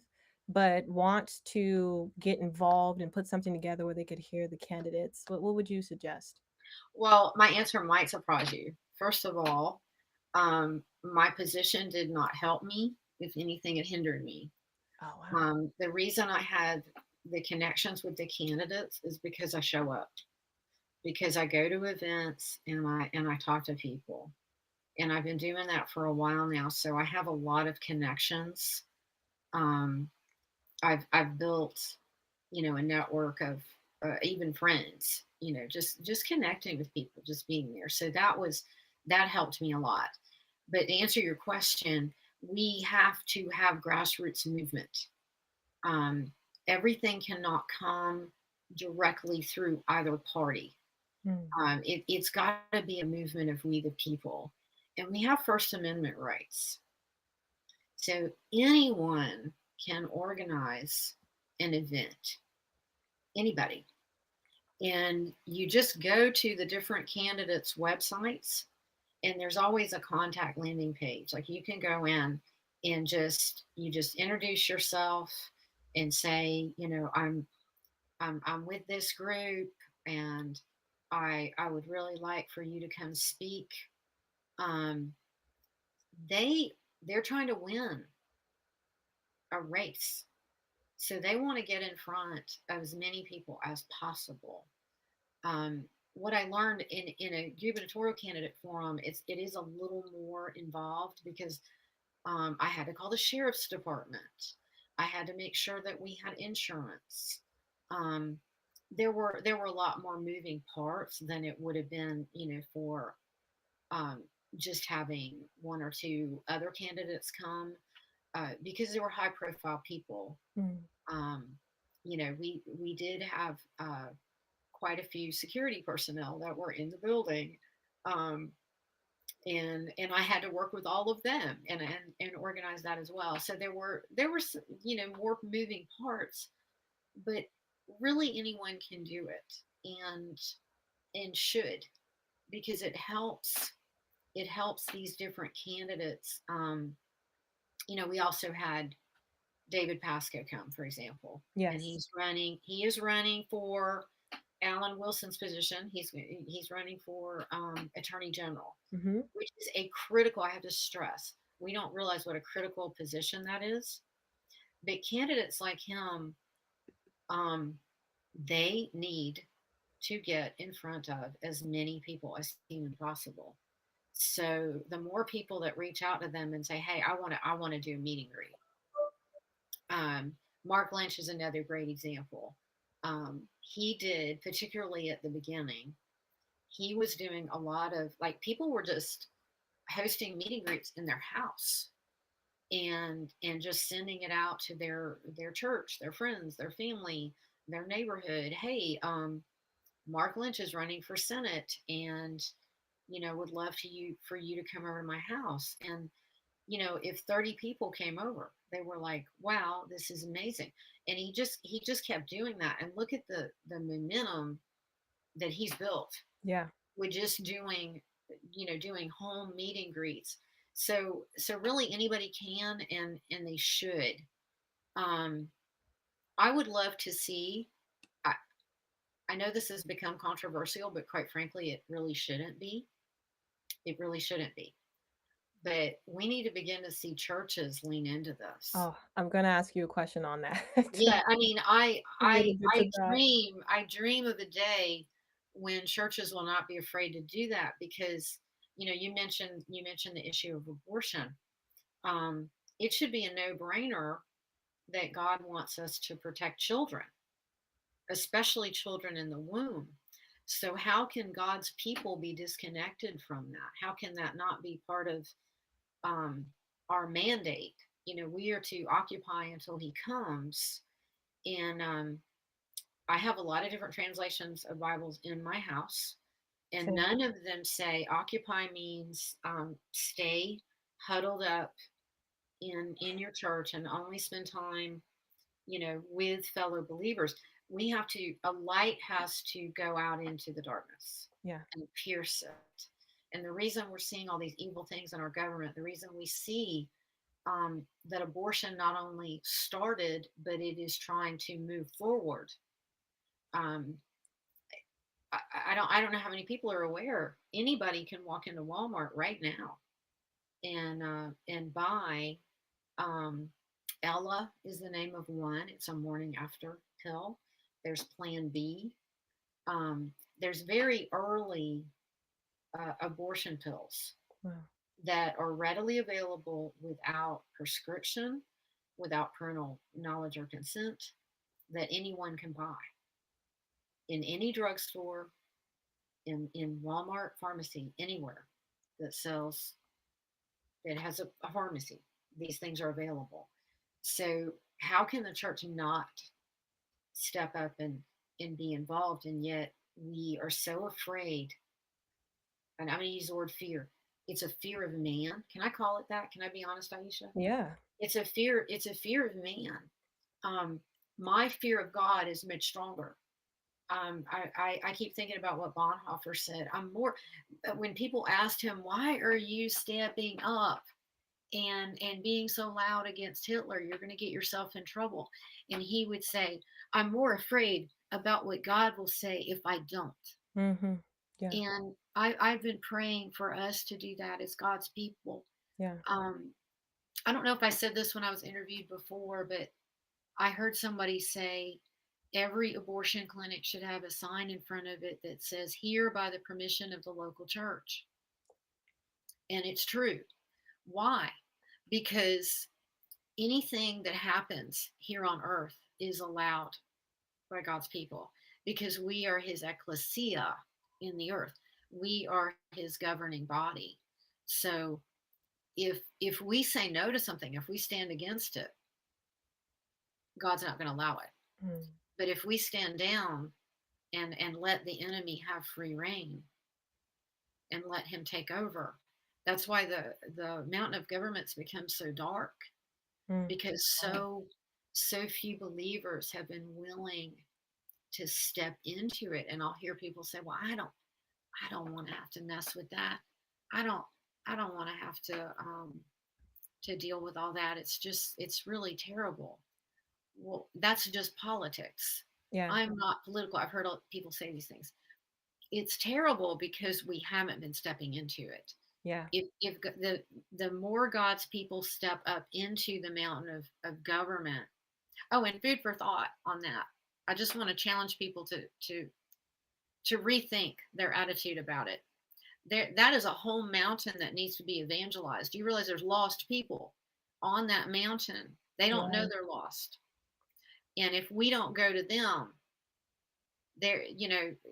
Speaker 1: but wants to get involved and put something together where they could hear the candidates? What would you suggest?
Speaker 2: Well, my answer might surprise you. First of all, my position did not help me. If anything, it hindered me.
Speaker 1: Oh, wow.
Speaker 2: The reason I had the connections with the candidates is because I show up, because I go to events and I talk to people, and I've been doing that for a while now. So I have a lot of connections. Um, I've built, a network of even friends. Just connecting with people, just being there. So that helped me a lot. But to answer your question, we have to have grassroots movement. Um, Everything cannot come directly through either party.
Speaker 1: Mm.
Speaker 2: It's got to be a movement of we the people, and we have First Amendment rights. So anyone can organize an event, anybody. And you just go to the different candidates' websites, and there's always a contact landing page. Like you can go in and just introduce yourself and say, I'm with this group, and I would really like for you to come speak. Um, they they're trying to win a race. So they want to get in front of as many people as possible. Um, what I learned in a gubernatorial candidate forum is it is a little more involved because I had to call the sheriff's department. I had to make sure that we had insurance. Um, there were a lot more moving parts than it would have been, for um, just having one or two other candidates come because they were high profile people.
Speaker 1: Mm.
Speaker 2: Um, we did have quite a few security personnel that were in the building. Um, and I had to work with all of them and organize that as well. So there were some, more moving parts, but really anyone can do it and should, because it helps these different candidates. We also had David Pascoe come, for example, and
Speaker 1: Yes.
Speaker 2: he is running for Alan Wilson's position. He's running for Attorney General,
Speaker 1: Hmm.
Speaker 2: which is a critical. I have to stress, we don't realize what a critical position that is. But candidates like him, um, they need to get in front of as many people as humanly possible. So the more people that reach out to them and say, "Hey, I want to do a meet and greet." Um, Mark Lynch is another great example. He did, particularly at the beginning, he was doing a lot of, like, people were just hosting meeting groups in their house and just sending it out to their church, their friends, their family, their neighborhood. Hey, Mark Lynch is running for Senate, and would love for you to come over to my house. And if 30 people came over, they were like, wow, this is amazing. And he just kept doing that. And look at the momentum that he's built
Speaker 1: Yeah.
Speaker 2: with just doing home meet and greets. So really anybody can and they should. Um, I would love to see. I, I know this has become controversial, but quite frankly, it really shouldn't be. It really shouldn't be. But we need to begin to see churches lean into this.
Speaker 1: Oh, I'm gonna ask you a question on that.
Speaker 2: Yeah, I mean, I I
Speaker 1: Related to
Speaker 2: I
Speaker 1: that.
Speaker 2: dream of the day when churches will not be afraid to do that, because you mentioned the issue of abortion. Um, it should be a no-brainer that God wants us to protect children, especially children in the womb. So how can God's people be disconnected from that? How can that not be part of our mandate. We are to occupy until he comes. And I have a lot of different translations of Bibles in my house, and
Speaker 1: Same.
Speaker 2: none of them say occupy means stay huddled up in your church and only spend time, with fellow believers. A light has to go out into the darkness
Speaker 1: Yeah.
Speaker 2: and pierce it. And the reason we're seeing all these evil things in our government, the reason we see that abortion not only started, but it is trying to move forward. Um, I don't know how many people are aware. Anybody can walk into Walmart right now and buy. Um, Ella is the name of one. It's a morning after pill. There's Plan B. There's very early abortion pills
Speaker 1: Wow.
Speaker 2: that are readily available without prescription, without parental knowledge or consent, that anyone can buy in any drugstore, in Walmart pharmacy, anywhere that sells, that has a pharmacy. These things are available. So how can the church not step up and be involved? And yet we are so afraid. And I'm going to use the word fear. It's a fear of man. Can I call it that? Can I be honest, Aisha?
Speaker 1: Yeah.
Speaker 2: It's a fear. It's a fear of man. Um, my fear of God is much stronger. I keep thinking about what Bonhoeffer said. When people asked him, why are you stepping up and being so loud against Hitler? You're going to get yourself in trouble. And he would say, I'm more afraid about what God will say if I don't.
Speaker 1: Mm-hmm. Yeah.
Speaker 2: And I've been praying for us to do that as God's people.
Speaker 1: Yeah.
Speaker 2: I don't know if I said this when I was interviewed before, but I heard somebody say every abortion clinic should have a sign in front of it that says, here by the permission of the local church. And it's true. Why? Because anything that happens here on earth is allowed by God's people, because we are his ecclesia in the earth. We are his governing body. So if we say no to something, if we stand against it, God's not going to allow it.
Speaker 1: Mm.
Speaker 2: But if we stand down and let the enemy have free reign and let him take over, that's why the mountain of governments becomes so dark,
Speaker 1: Mm.
Speaker 2: because so few believers have been willing to step into it. And I'll hear people say, well, I don't want to have to mess with that. I don't want to have to deal with all that. It's really terrible. Well, that's just politics.
Speaker 1: Yeah.
Speaker 2: I'm not political. I've heard people say these things. It's terrible because we haven't been stepping into it.
Speaker 1: Yeah.
Speaker 2: If the more God's people step up into the mountain of government. Oh, and food for thought on that. I just want to challenge people to rethink their attitude about it. That is a whole mountain that needs to be evangelized. Do you realize there's lost people on that mountain? They don't know they're lost. And if we don't go to them,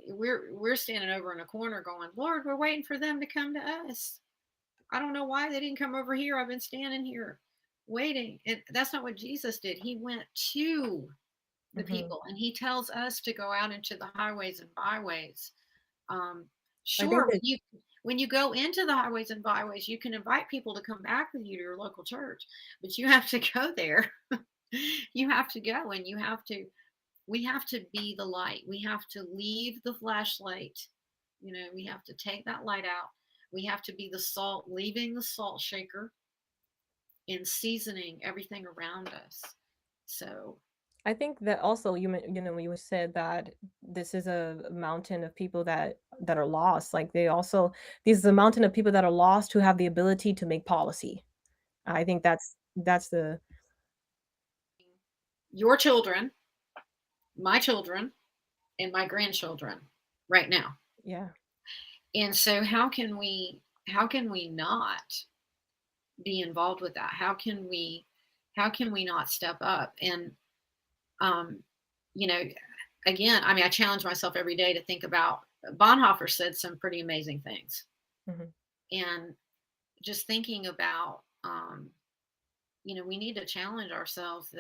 Speaker 2: we're standing over in a corner going, Lord, we're waiting for them to come to us. I don't know why they didn't come over here. I've been standing here waiting. And that's not what Jesus did. He went to the people, and he tells us to go out into the highways and byways. Sure, when you go into the highways and byways, you can invite people to come back with you to your local church, but you have to go there. You have to go, and we have to be the light. We have to leave the flashlight. We have to take that light out. We have to be the salt, leaving the salt shaker and seasoning everything around us. So
Speaker 1: I think that also you said that this is a mountain of people that are lost. Like this is a mountain of people that are lost who have the ability to make policy. I think that's the
Speaker 2: your children, my children, and my grandchildren right now.
Speaker 1: Yeah.
Speaker 2: And so how can we not be involved with that? How can we not step up? And again, I mean, I challenge myself every day to think about, Bonhoeffer said some pretty amazing things.
Speaker 1: Mm-hmm.
Speaker 2: And just thinking about, we need to challenge ourselves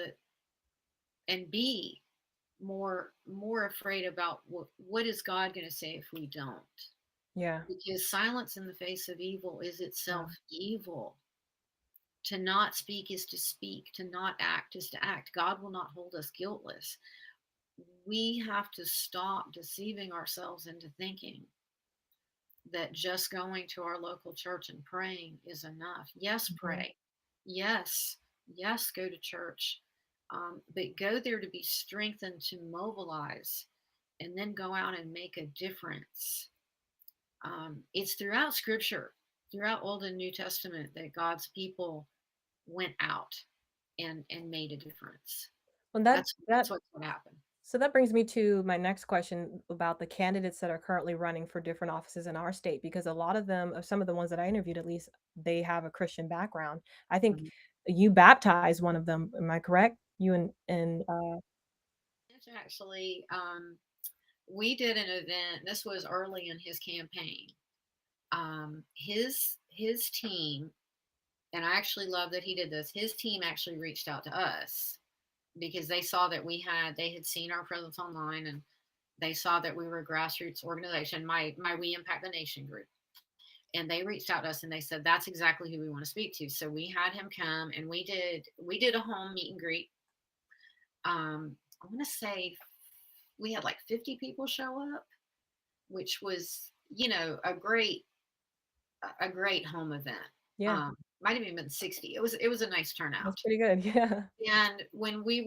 Speaker 2: and be more afraid about what is God going to say if we don't.
Speaker 1: Yeah.
Speaker 2: Because silence in the face of evil is
Speaker 1: Yeah.
Speaker 2: itself evil. To not speak is to speak. To not act is to act. God will not hold us guiltless. We have to stop deceiving ourselves into thinking that just going to our local church and praying is enough. Yes, pray. Yes, yes, go to church. But go there to be strengthened, to mobilize, and then go out and make a difference. It's throughout Scripture, throughout Old and New Testament, that God's people went out and made a difference.
Speaker 1: Well,
Speaker 2: That's what's going to happen.
Speaker 1: so that brings me to my next question about the candidates that are currently running for different offices in our state, because a lot of them, or some of the ones that I interviewed at least, they have a Christian background. I think
Speaker 2: Mhm.
Speaker 1: you baptized one of them. Am I correct? You and
Speaker 2: It's actually, we did an event. This was early in his campaign. His team, and I actually love that he did this. His team actually reached out to us because they saw that they had seen our presence online, and they saw that we were a grassroots organization, my We Impact the Nation group. And they reached out to us and they said, that's exactly who we want to speak to. So we had him come, and we did a home meet and greet. I want to say we had like 50 people show up, which was, a great home event.
Speaker 1: yeah,
Speaker 2: Might have even been 60. It was a nice turnout.
Speaker 1: that's pretty good. Yeah.
Speaker 2: And when we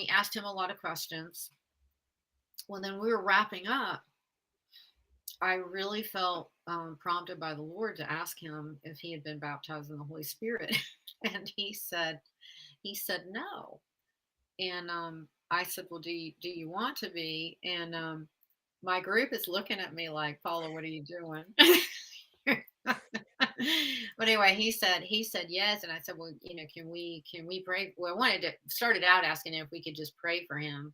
Speaker 2: asked him a lot of questions. Well, then we were wrapping up. I really felt prompted by the Lord to ask him if he had been baptized in the Holy Spirit, and he said no. And I said, well, do you want to be? And my group is looking at me like, Paula, what are you doing? But anyway, he said yes, and I said, well, can we pray? Well, I started out asking him if we could just pray for him,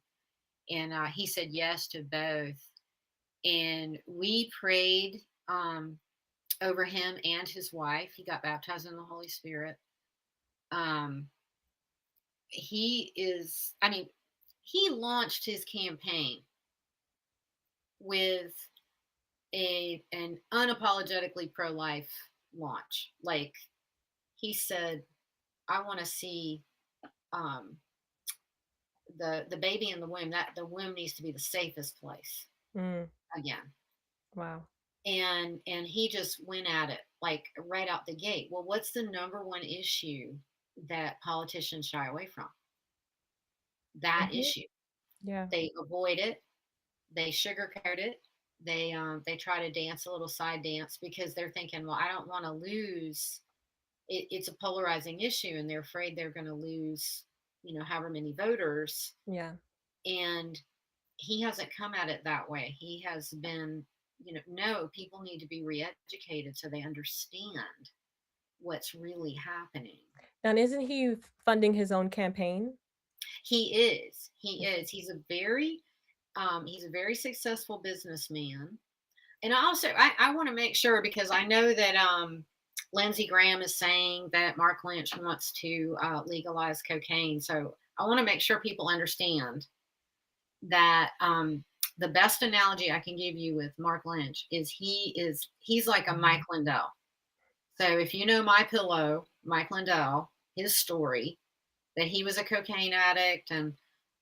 Speaker 2: and he said yes to both, and we prayed over him and his wife. He got baptized in the Holy Spirit. Um, he launched his campaign with an unapologetically pro-life launch. Like, he said, I want to see um, the baby in the womb. That the womb needs to be the safest place
Speaker 1: Mm,
Speaker 2: again.
Speaker 1: wow.
Speaker 2: And he just went at it like right out the gate. Well, what's the number one issue that politicians shy away from? That
Speaker 1: Mhm.
Speaker 2: issue.
Speaker 1: Yeah.
Speaker 2: They avoid it. They sugarcoat it. They try to dance a little side dance because they're thinking, well, I don't want to lose. It's a polarizing issue, and they're afraid they're going to lose, however many voters.
Speaker 1: Yeah.
Speaker 2: And he hasn't come at it that way. He has been, no, people need to be re-educated so they understand what's really happening.
Speaker 1: And isn't he funding his own campaign?
Speaker 2: He is. He is. He's a very successful businessman. And I want to make sure, because I know that Lindsey Graham is saying that Mark Lynch wants to legalize cocaine. So I want to make sure people understand that the best analogy I can give you with Mark Lynch is he's like a Mike Lindell. So if you know My Pillow, Mike Lindell, his story, that he was a cocaine addict and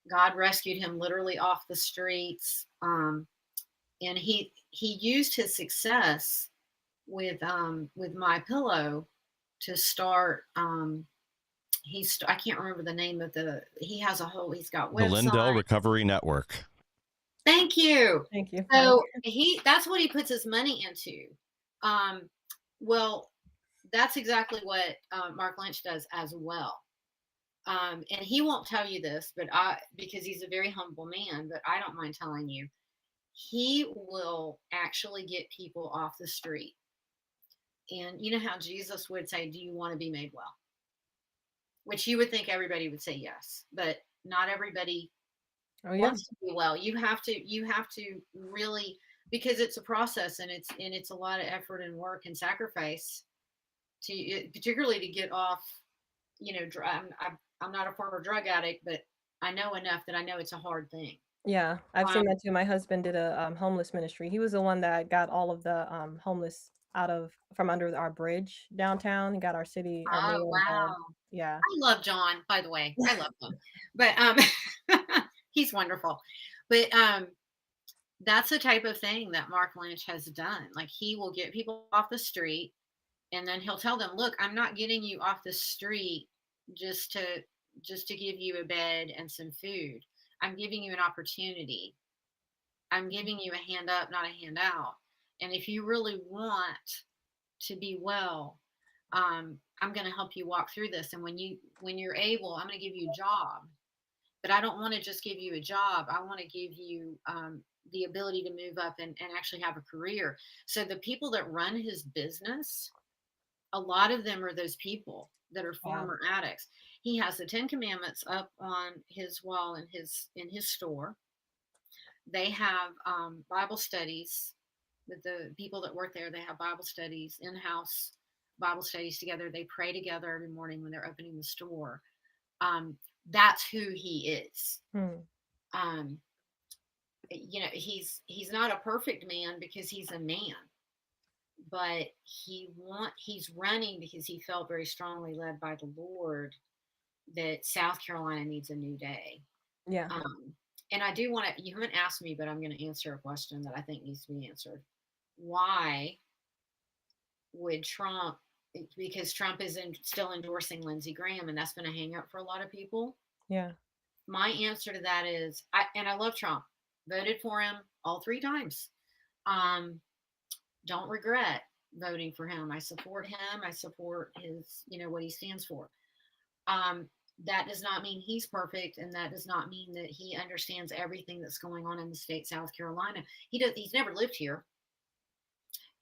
Speaker 2: God rescued him literally off the streets. And he used his success with My Pillow to start. I can't remember the name of he's got
Speaker 6: The Lindell
Speaker 2: website.
Speaker 6: Recovery Network.
Speaker 2: Thank you.
Speaker 1: Thank you.
Speaker 2: So that's what he puts his money into. Well, that's exactly what Mark Lynch does as well. And he won't tell you this, because he's a very humble man, but I don't mind telling you, he will actually get people off the street. And you know how Jesus would say, do you want to be made well? Which you would think everybody would say yes, but not everybody wants to be well. You have to really, because it's a process, and it's a lot of effort and work and sacrifice. particularly to get off. I'm not a former drug addict, but I know enough that I know it's a hard thing.
Speaker 1: Yeah, I've seen
Speaker 2: Um,
Speaker 1: that too. My husband did a homeless ministry. He was the one that got all of the homeless out of from under our bridge downtown. He got our city, our
Speaker 2: oh
Speaker 1: mayor
Speaker 2: wow,
Speaker 1: involved. Yeah.
Speaker 2: I love John. By the way, I love him, but he's wonderful. But that's the type of thing that Mark Lynch has done. Like he will get people off the street, and then he'll tell them, "Look, I'm not getting you off the street just to just to give you a bed and some food. I'm giving you an opportunity. I'm giving you a hand up, not a handout. And if you really want to be well, I'm going to help you walk through this. And when you're able, I'm going to give you a job. But I don't want to just give you a job. I want to give you the ability to move up and actually have a career." So the people that run his business, a lot of them are those people that are
Speaker 1: Wow.
Speaker 2: former addicts. He has the 10 commandments up on his wall in his store. They have Bible studies with the people that work there. They have Bible studies, in-house Bible studies together. They pray together every morning when they're opening the store. um, that's who he is.
Speaker 1: Hmm.
Speaker 2: um, he's not a perfect man because he's a man, but he's running because he felt very strongly led by the Lord that South Carolina needs a new day.
Speaker 1: Yeah.
Speaker 2: Um, and I do want to, you haven't asked me, but I'm going to answer a question that I think needs to be answered. Why would Trump, because Trump is still endorsing Lindsey Graham, and that's been a hang up for a lot of people.
Speaker 1: Yeah.
Speaker 2: My answer to that is, I love Trump, voted for him all 3 times. Don't regret voting for him. I support him. I support his, what he stands for. Um, that does not mean he's perfect, and that does not mean that he understands everything that's going on in the state of South Carolina. He's never lived here,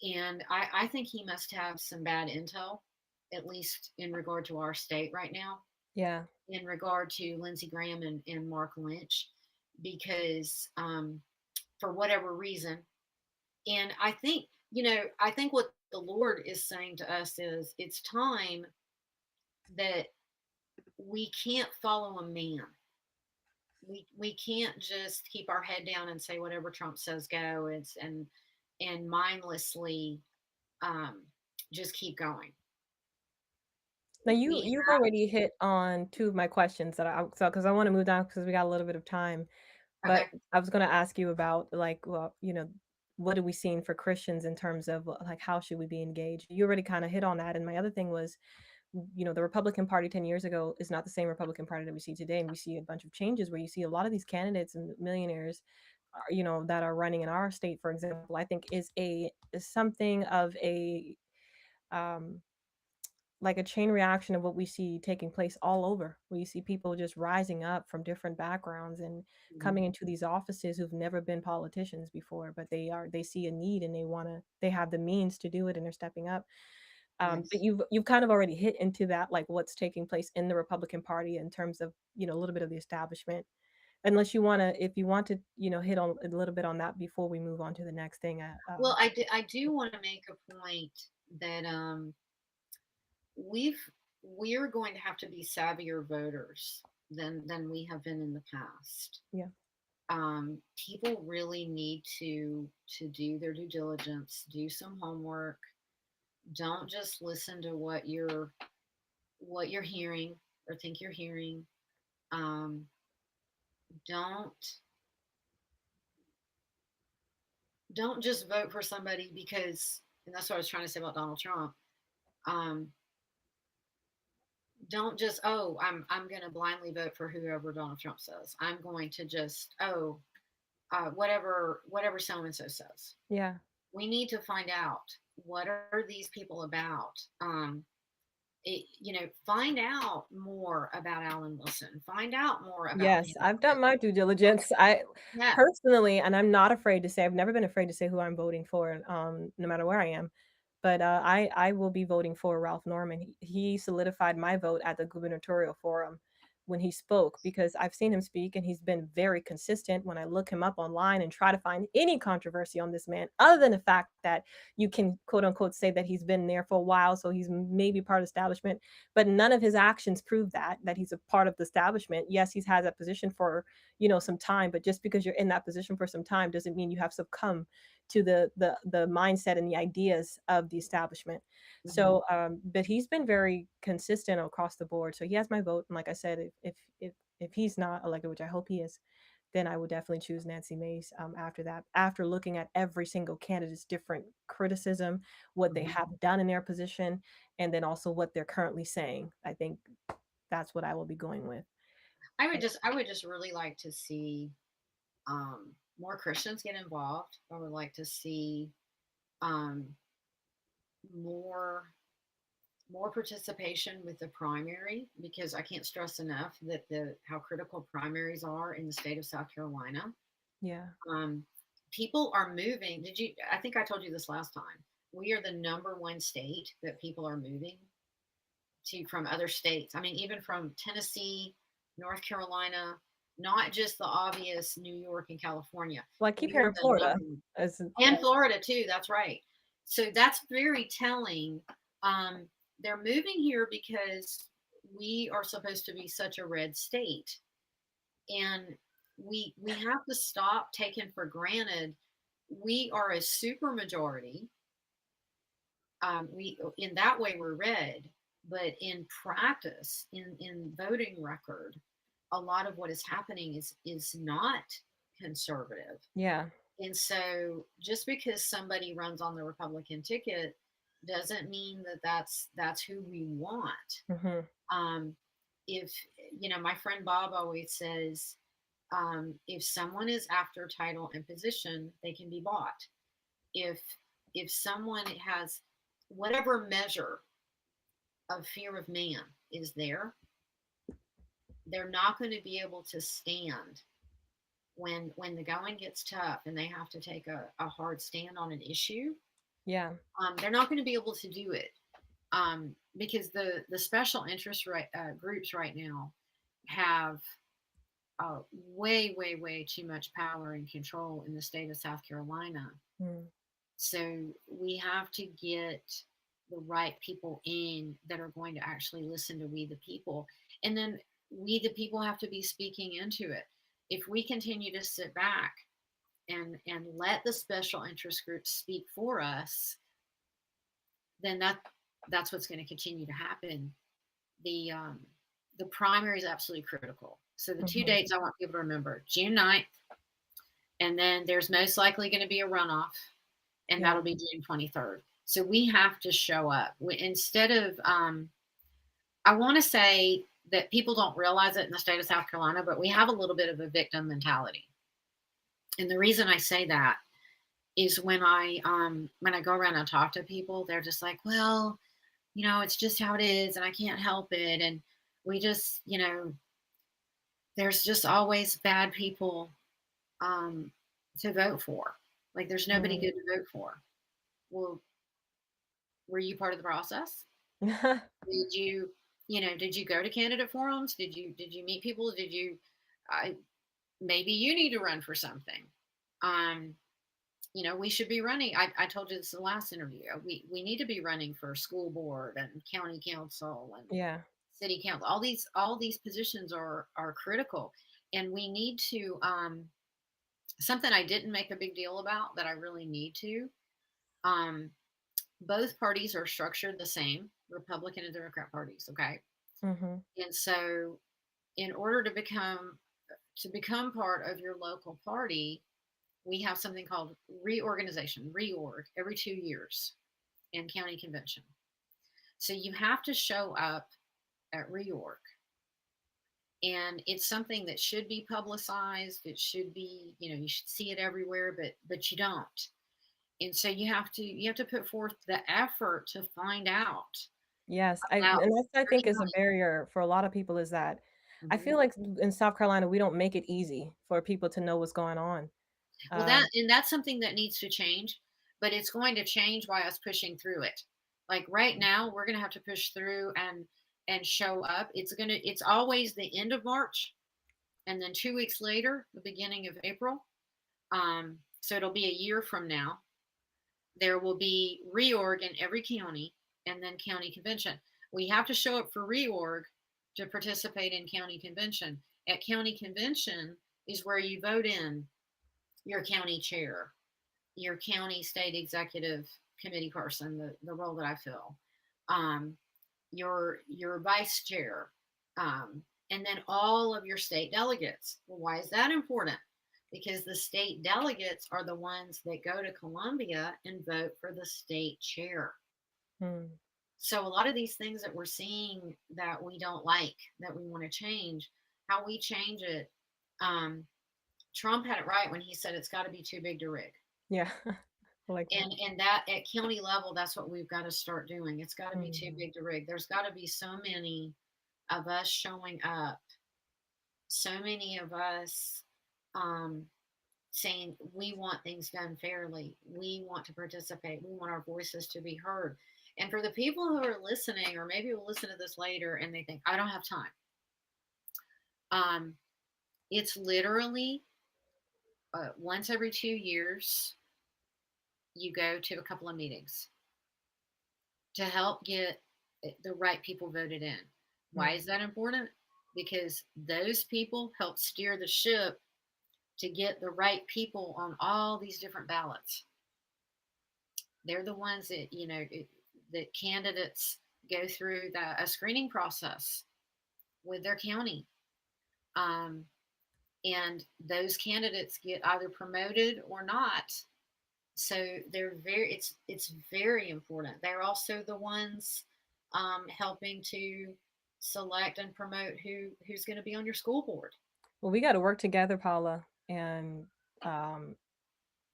Speaker 2: and I think he must have some bad intel, at least in regard to our state right now,
Speaker 1: Yeah.
Speaker 2: in regard to Lindsey Graham and Mark Lynch, because for whatever reason, and I think what the Lord is saying to us is it's time that we can't follow a man. We can't just keep our head down and say whatever Trump says go. And mindlessly um, just keep going.
Speaker 1: Now
Speaker 2: We
Speaker 1: you've already hit on two of my questions that because I want to move down because we got a little bit of time. But
Speaker 2: Okay.
Speaker 1: I was going to ask you about like, well, what are we seeing for Christians in terms of like how should we be engaged? You already kind of hit on that, and my other thing was, the Republican Party 10 years ago is not the same Republican Party that we see today, and we see a bunch of changes where you see a lot of these candidates and millionaires, that are running in our state, for example. I think is something of a um, like a chain reaction of what we see taking place all over. Where you see people just rising up from different backgrounds and
Speaker 2: Mhm.
Speaker 1: coming into these offices who've never been politicians before, but they see a need and they have the means to do it and they're stepping up. But
Speaker 2: Yes.
Speaker 1: you've kind of already hit into that, like what's taking place in the Republican Party in terms of a little bit of the establishment. Unless you want to, if you want to, hit on a little bit on that before we move on to the next thing.
Speaker 2: Well, I do want to make a point that we've we're going to have to be savvier voters than we have been in the past.
Speaker 1: Yeah.
Speaker 2: People really need to do their due diligence, do some homework. Don't just listen to what you're hearing or think you're hearing. Um, don't don't just vote for somebody because, and that's what I was trying to say about Donald Trump. Um, don't just, oh, I'm going to blindly vote for whoever Donald Trump says. I'm going to just, whatever so and so says.
Speaker 1: Yeah.
Speaker 2: We need to find out, what are these people about. Find out more about Alan Wilson. Find out more about
Speaker 1: Yes,
Speaker 2: him.
Speaker 1: I've done my due diligence. I
Speaker 2: Yeah.
Speaker 1: personally, and I'm not afraid to say, I've never been afraid to say who I'm voting for, no matter where I am. But I will be voting for Ralph Norman. He solidified my vote at the gubernatorial forum. when he spoke, because I've seen him speak and he's been very consistent. When I look him up online and try to find any controversy on this man, other than the fact that you can quote unquote say that he's been there for a while, so he's maybe part of the establishment, but none of his actions prove that he's a part of the establishment. Yes, he's had that position for, some time, but just because you're in that position for some time doesn't mean you have succumbed to the mindset and the ideas of the establishment.
Speaker 2: Mhm.
Speaker 1: So, but he's been very consistent across the board. So he has my vote. And like I said, if he's not elected, which I hope he is, then I would definitely choose Nancy Mace after that. After looking at every single candidate's different criticism, what they
Speaker 2: Mhm.
Speaker 1: have done in their position, and then also what they're currently saying, I think that's what I will be going with.
Speaker 2: I would just really like to see more Christians get involved. I would like to see um, more more participation with the primary, because I can't stress enough that the how critical primaries are in the state of South Carolina.
Speaker 1: Yeah.
Speaker 2: Um, People are moving. Did you? I think I told you this last time. We are the number one state that people are moving to from other states. I mean, even from Tennessee, North Carolina, not just the obvious New York and California.
Speaker 1: Well, I keep
Speaker 2: We are
Speaker 1: hearing
Speaker 2: the
Speaker 1: Florida
Speaker 2: number,
Speaker 1: as
Speaker 2: and Florida too. That's right. So that's very telling. Um, they're moving here because we are supposed to be such a red state, and we have to stop taking for granted we are a super majority. We in that way we're red, but in practice, in voting record, a lot of what is happening is not conservative.
Speaker 1: yeah.
Speaker 2: And so, just because somebody runs on the Republican ticket doesn't mean that that's who we want.
Speaker 1: Hmm.
Speaker 2: Um, if my friend Bob always says, if someone is after title and position, they can be bought. If someone has whatever measure of fear of man is there, they're not going to be able to stand when the going gets tough and they have to take a hard stand on an issue.
Speaker 1: Yeah.
Speaker 2: They're not going to be able to do it, because the special interest groups right now have way too much power and control in the state of South Carolina.
Speaker 1: Mm.
Speaker 2: So we have to get the right people in that are going to actually listen to we the people. And then we the people have to be speaking into it. If we continue to sit back and let the special interest groups speak for us, then that's what's going to continue to happen. The um, the primary is absolutely critical. So the two
Speaker 1: Hmm.
Speaker 2: dates I want people to remember: June 9th, and then there's most likely going to be a runoff, and
Speaker 1: Yeah.
Speaker 2: that'll be June 23rd. So we have to show up. Instead of, I want to say that people don't realize it in the state of South Carolina, but we have a little bit of a victim mentality. And the reason I say that is when I go around and talk to people, they're just like, well, it's just how it is, and I can't help it, and we just, there's just always bad people to vote for. Like there's nobody
Speaker 1: Mm.
Speaker 2: good to vote for. Well, were you part of the process? Did you go to candidate forums? Did you meet people? I maybe you need to run for something. Um, we should be running. I told you this in the last interview. We need to be running for school board and county council and
Speaker 1: Yeah.
Speaker 2: city council. All these positions are critical, and we need to. Something I didn't make a big deal about that I really need to. Um, both parties are structured the same, Republican and Democrat parties. Okay,
Speaker 1: Hmm.
Speaker 2: and so in order to become part of your local party, we have something called reorg every 2 years in county convention. So you have to show up at reorg, and it's something that should be publicized. It should be, you should see it everywhere, but you don't. And so you have to put forth the effort to find out
Speaker 1: Yes,
Speaker 2: about
Speaker 1: and that's I
Speaker 2: your
Speaker 1: think is a
Speaker 2: county.
Speaker 1: barrier for a lot of people, is that I
Speaker 2: Mhm.
Speaker 1: feel like in South Carolina we don't make it easy for people to know what's going on.
Speaker 2: Well,
Speaker 1: Um,
Speaker 2: that's something that needs to change, but it's going to change by us pushing through it. Like right now, we're going to have to push through, and and show up. It's always the end of March, and then 2 weeks later, the beginning of April. So it'll be a year from now. There will be reorg in every county, and then county convention. We have to show up for reorg to participate in county convention. At county convention is where you vote in your county chair, your county state executive committee person, the role that I fill, um, your vice chair, and then all of your state delegates. Well, why is that important? Because the state delegates are the ones that go to Columbia and vote for the state chair.
Speaker 1: Hmm.
Speaker 2: So a lot of these things that we're seeing that we don't like, that we want to change, how we change it. Um, Trump had it right when he said it's got to be too big to rig.
Speaker 1: Yeah. I like that.
Speaker 2: And that at county level, that's what we've got to start doing. It's got to be too
Speaker 1: Mhm.
Speaker 2: big to rig. There's got to be so many of us showing up, so many of us um, saying we want things done fairly. We want to participate. We want our voices to be heard. And for the people who are listening, or maybe will listen to this later and they think, I don't have time. It's literally once every 2 years, you go to a couple of meetings to help get the right people voted in. Why is that important? Because those people help steer the ship to get the right people on all these different ballots. They're the ones that, that candidates go through a screening process with their county. Um, and those candidates get either promoted or not. So it's very important. They're also the ones helping to select and promote who's going to be on your school board.
Speaker 1: Well, we got to work together, Paula, and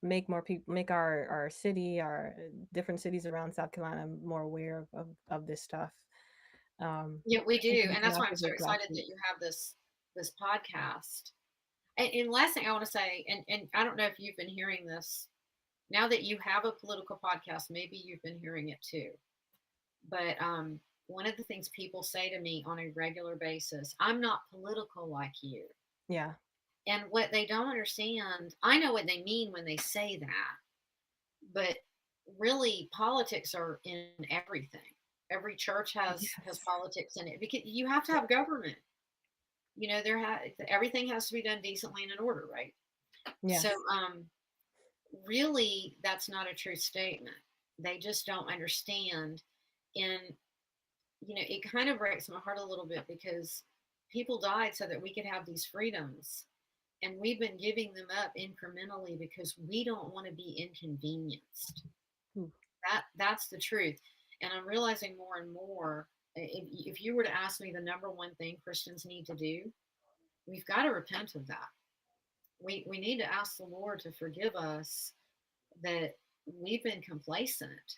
Speaker 1: make more people, make our city, our different cities around South Carolina more aware of this stuff.
Speaker 2: Yeah, we
Speaker 1: I think
Speaker 2: do,
Speaker 1: we
Speaker 2: and
Speaker 1: can
Speaker 2: that's why I'm so
Speaker 1: activate
Speaker 2: excited that
Speaker 1: grassroots.
Speaker 2: you have this podcast. And last thing I want to say, and I don't know if you've been hearing this now that you have a political podcast, maybe you've been hearing it too. But one of the things people say to me on a regular basis, I'm not political like you.
Speaker 1: Yeah.
Speaker 2: And what they don't understand, I know what they mean when they say that, but really politics are in everything. Every church has
Speaker 1: Yes.
Speaker 2: politics in it because you have to have government. Everything has to be done decently and in order, right? So
Speaker 1: Yes.
Speaker 2: really that's not a true statement. They just don't understand. And it kind of breaks my heart a little bit because people died so that we could have these freedoms, and we've been giving them up incrementally because we don't want to be inconvenienced.
Speaker 1: Ooh.
Speaker 2: That's the truth. And I'm realizing more and more, if you were to ask me the number one thing Christians need to do, we've got to repent of that. We need to ask the Lord to forgive us that we've been complacent.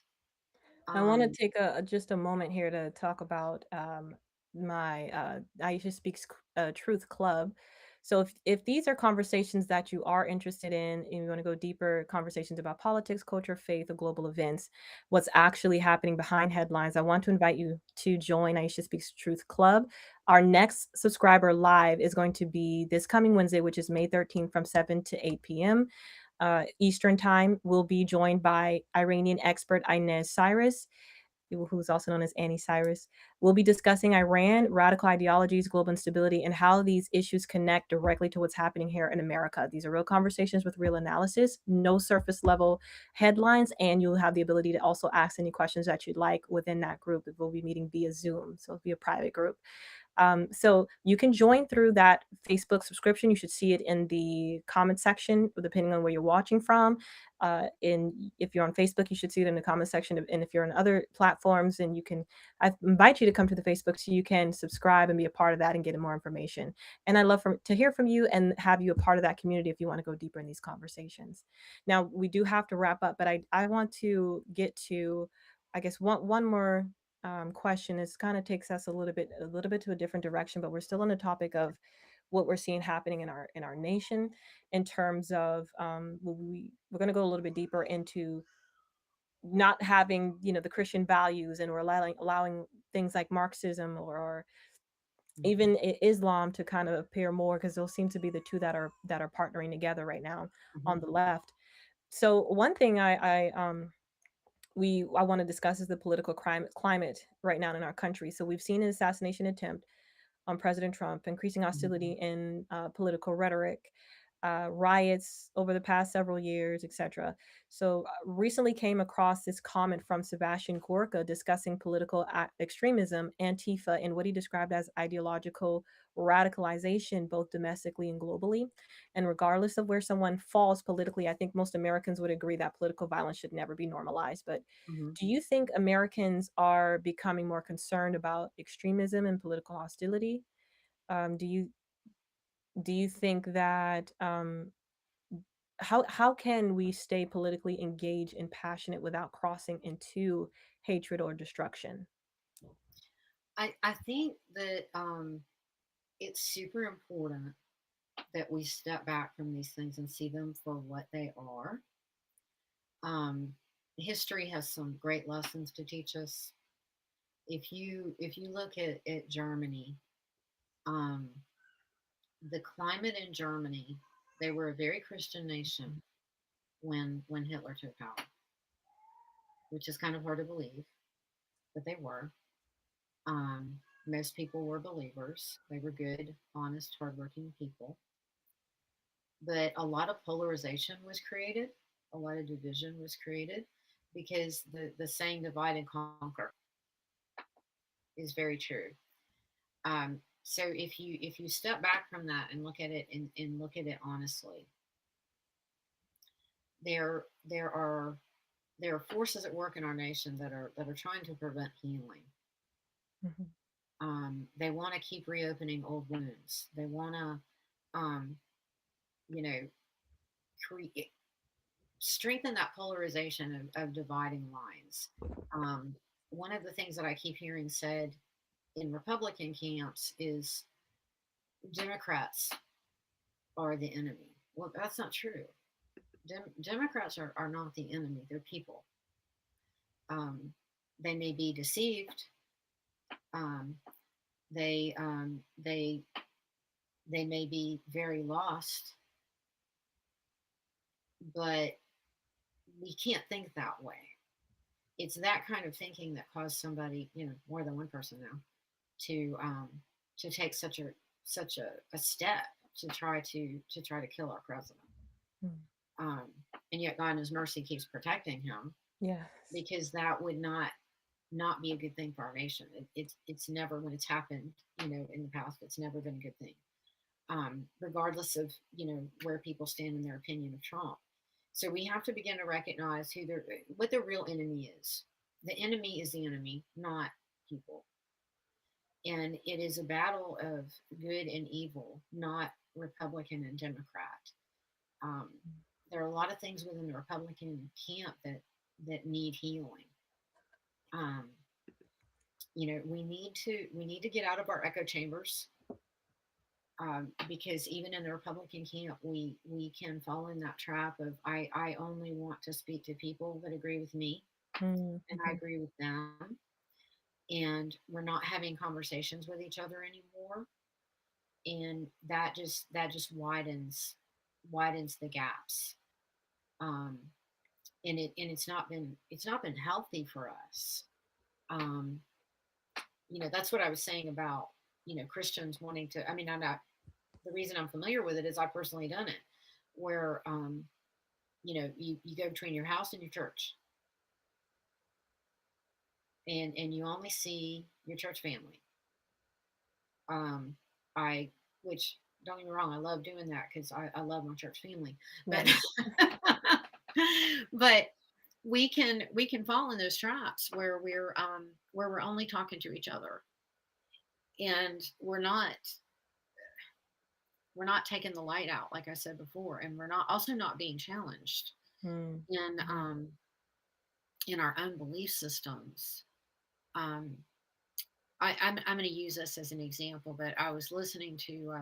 Speaker 1: I want to
Speaker 2: um
Speaker 1: take just a moment here to talk about my Aisha Speaks Truth Club. So if these are conversations that you are interested in and you want to go deeper conversations about politics, culture, faith, or global events, what's actually happening behind headlines, I want to invite you to join Aisha Speaks Truth Club. Our next subscriber live is going to be this coming Wednesday, which is May 13th from 7 to 8 p.m. Eastern Time. We'll be joined by Iranian expert Inez Cyrus, who's also known as Annie Cyrus. We'll be discussing Iran, radical ideologies, global instability, and how these issues connect directly to what's happening here in America. These are real conversations with real analysis, no surface level headlines, and you'll have the ability to also ask any questions that you'd like within that group. We'll be meeting via Zoom, so it'll be a private group. So you can join through that Facebook subscription. You should see it in the comment section, depending on where you're watching from. If you're on Facebook, you should see it in the comment section. And if you're on other platforms, and I invite you to come to the Facebook so you can subscribe and be a part of that and get more information. And I love to hear from you and have you a part of that community if you want to go deeper in these conversations. Now we do have to wrap up, but I want to get to, I guess, one more question. Is kind of takes us a little bit to a different direction, but we're still on the topic of what we're seeing happening in our nation in terms of we're going to go a little bit deeper into not having, the Christian values, and we're allowing things like Marxism or even Islam to kind of appear more, because those seem to be the two that are partnering together right now on the left. So one thing I want to discuss is the political climate right now in our country. So we've seen an assassination attempt on President Trump, increasing hostility in political rhetoric, riots over the past several years, etc. So recently came across this comment from Sebastian Gorka discussing political extremism, Antifa, and what he described as ideological radicalization, both domestically and globally. And regardless of where someone falls politically, I think most Americans would agree that political violence should never be normalized. But do you think Americans are becoming more concerned about extremism and political hostility? Do you think that how can we stay politically engaged and passionate without crossing into hatred or destruction?
Speaker 2: I think that it's super important that we step back from these things and see them for what they are. History has some great lessons to teach us. If you look at Germany, um, the climate in Germany, they were a very Christian nation when Hitler took power, which is kind of hard to believe, but they were. Most people were believers. They were good, honest, hardworking people. But a lot of polarization was created, a lot of division was created because the saying divide and conquer is very true. So if you step back from that and look at it and look at it honestly, there are forces at work in our nation that are trying to prevent healing.
Speaker 1: Mhm.
Speaker 2: They want to keep reopening old wounds. They want to, you know, create strengthen that polarization of dividing lines. Um, One of the things that I keep hearing said in Republican camps is Democrats are the enemy. Well, that's not true. Democrats are not the enemy. They're people. Um, they may be deceived. Um, they may be very lost, but we can't think that way. It's that kind of thinking that caused somebody, more than one person now, to take such a step to try to kill our president.
Speaker 1: Mm.
Speaker 2: And yet God in His mercy keeps protecting him,
Speaker 1: Yes.
Speaker 2: because that would not be a good thing for our nation. It's never, when it's happened, in the past, it's never been a good thing. Regardless of where people stand in their opinion of Trump. So we have to begin to recognize what the real enemy is. The enemy is the enemy, not people. And it is a battle of good and evil, not Republican and Democrat. Um, there are a lot of things within the Republican camp that need healing. Um, we need to get out of our echo chambers, because even in the Republican camp, we can fall in that trap of I only want to speak to people that agree with me,
Speaker 1: Mm-hmm.
Speaker 2: and I agree with them, and we're not having conversations with each other anymore, and that just widens the gaps, um, and it's not been healthy for us. Um, that's what I was saying about Christians wanting to. I mean, I'm not. The reason I'm familiar with it is I personally done it, where you go between your house and your church, and you only see your church family. I which don't get me wrong, I love doing that because I love my church family, but but we can fall in those traps where we're only talking to each other, and we're not taking the light out, like I said before, and we're not being challenged
Speaker 1: Mm.
Speaker 2: in our own belief systems. Um, I'm going to use this as an example, but I was listening to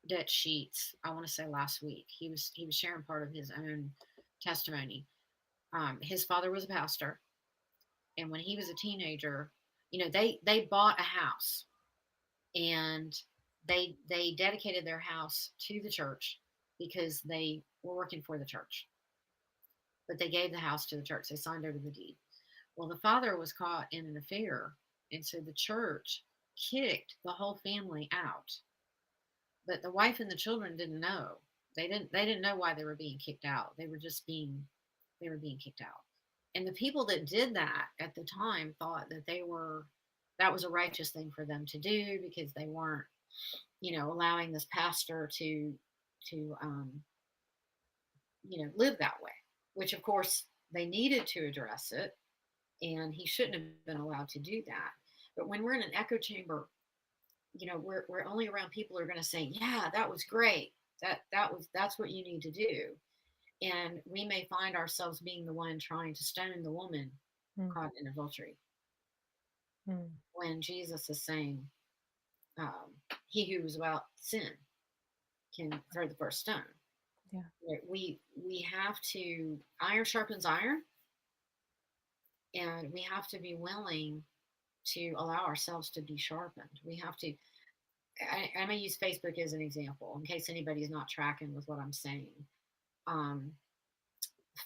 Speaker 2: Dutch Sheets. I want to say last week he was sharing part of his own testimony, His father was a pastor, and when he was a teenager, they bought a house, and they dedicated their house to the church because they were working for the church. But they gave the house to the church. They signed over the deed. Well, the father was caught in an affair, and so the church kicked the whole family out. But the wife and the children didn't know. They didn't know why they were being kicked out. They were being kicked out. And the people that did that at the time thought that was a righteous thing for them to do because they weren't, allowing this pastor to live that way, which of course they needed to address it, and he shouldn't have been allowed to do that. But when we're in an echo chamber, we're only around people who are going to say, yeah, that was great. That's what you need to do. And we may find ourselves being the one trying to stone the woman caught in adultery. When Jesus is saying, he who is without sin can throw the first stone.
Speaker 1: Yeah.
Speaker 2: We have to, iron sharpens iron, and we have to be willing to allow ourselves to be sharpened. We have to, I'm going to use Facebook as an example in case anybody's not tracking with what I'm saying.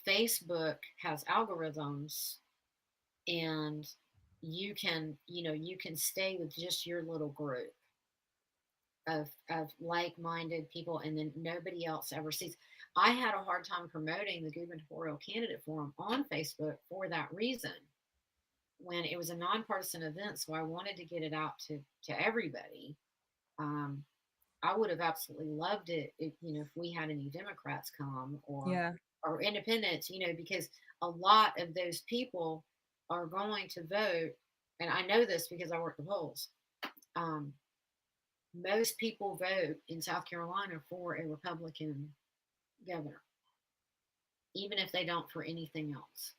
Speaker 2: Facebook has algorithms, and you can stay with just your little group of like-minded people, and then nobody else ever sees. I had a hard time promoting the gubernatorial candidate forum on Facebook for that reason, when it was a nonpartisan event, so I wanted to get it out to everybody. I would have absolutely loved it if we had any Democrats come
Speaker 1: Yeah.
Speaker 2: or independents, because a lot of those people are going to vote, and I know this because I work the polls. Most people vote in South Carolina for a Republican governor, even if they don't for anything else.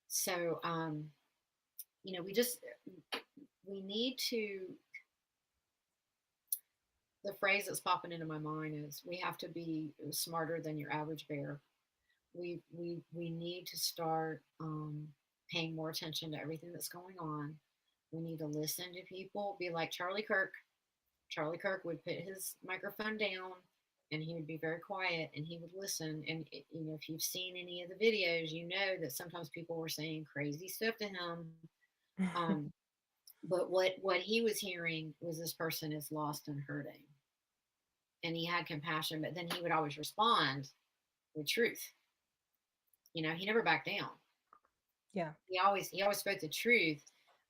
Speaker 2: So, we need to, the phrase that's popping into my mind is we have to be smarter than your average bear. We need to start paying more attention to everything that's going on. We need to listen to people, be like Charlie Kirk. Charlie Kirk would put his microphone down, and he would be very quiet, and he would listen. And if you've seen any of the videos, you know that sometimes people were saying crazy stuff to him. But what he was hearing was, this person is lost and hurting, and he had compassion. But then he would always respond with truth. He never backed down.
Speaker 1: Yeah.
Speaker 2: He always spoke the truth,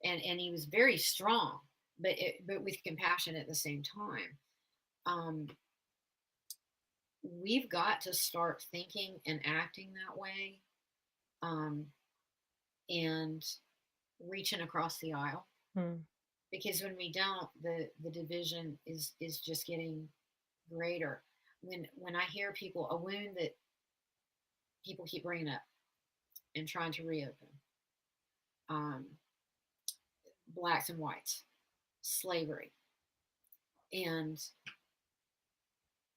Speaker 2: and he was very strong, but with compassion at the same time. We've got to start thinking and acting that way, and reaching across the aisle. Because when we don't, the division is just getting greater. When I hear people, a wound that people keep bringing up and trying to reopen, blacks and whites, slavery. And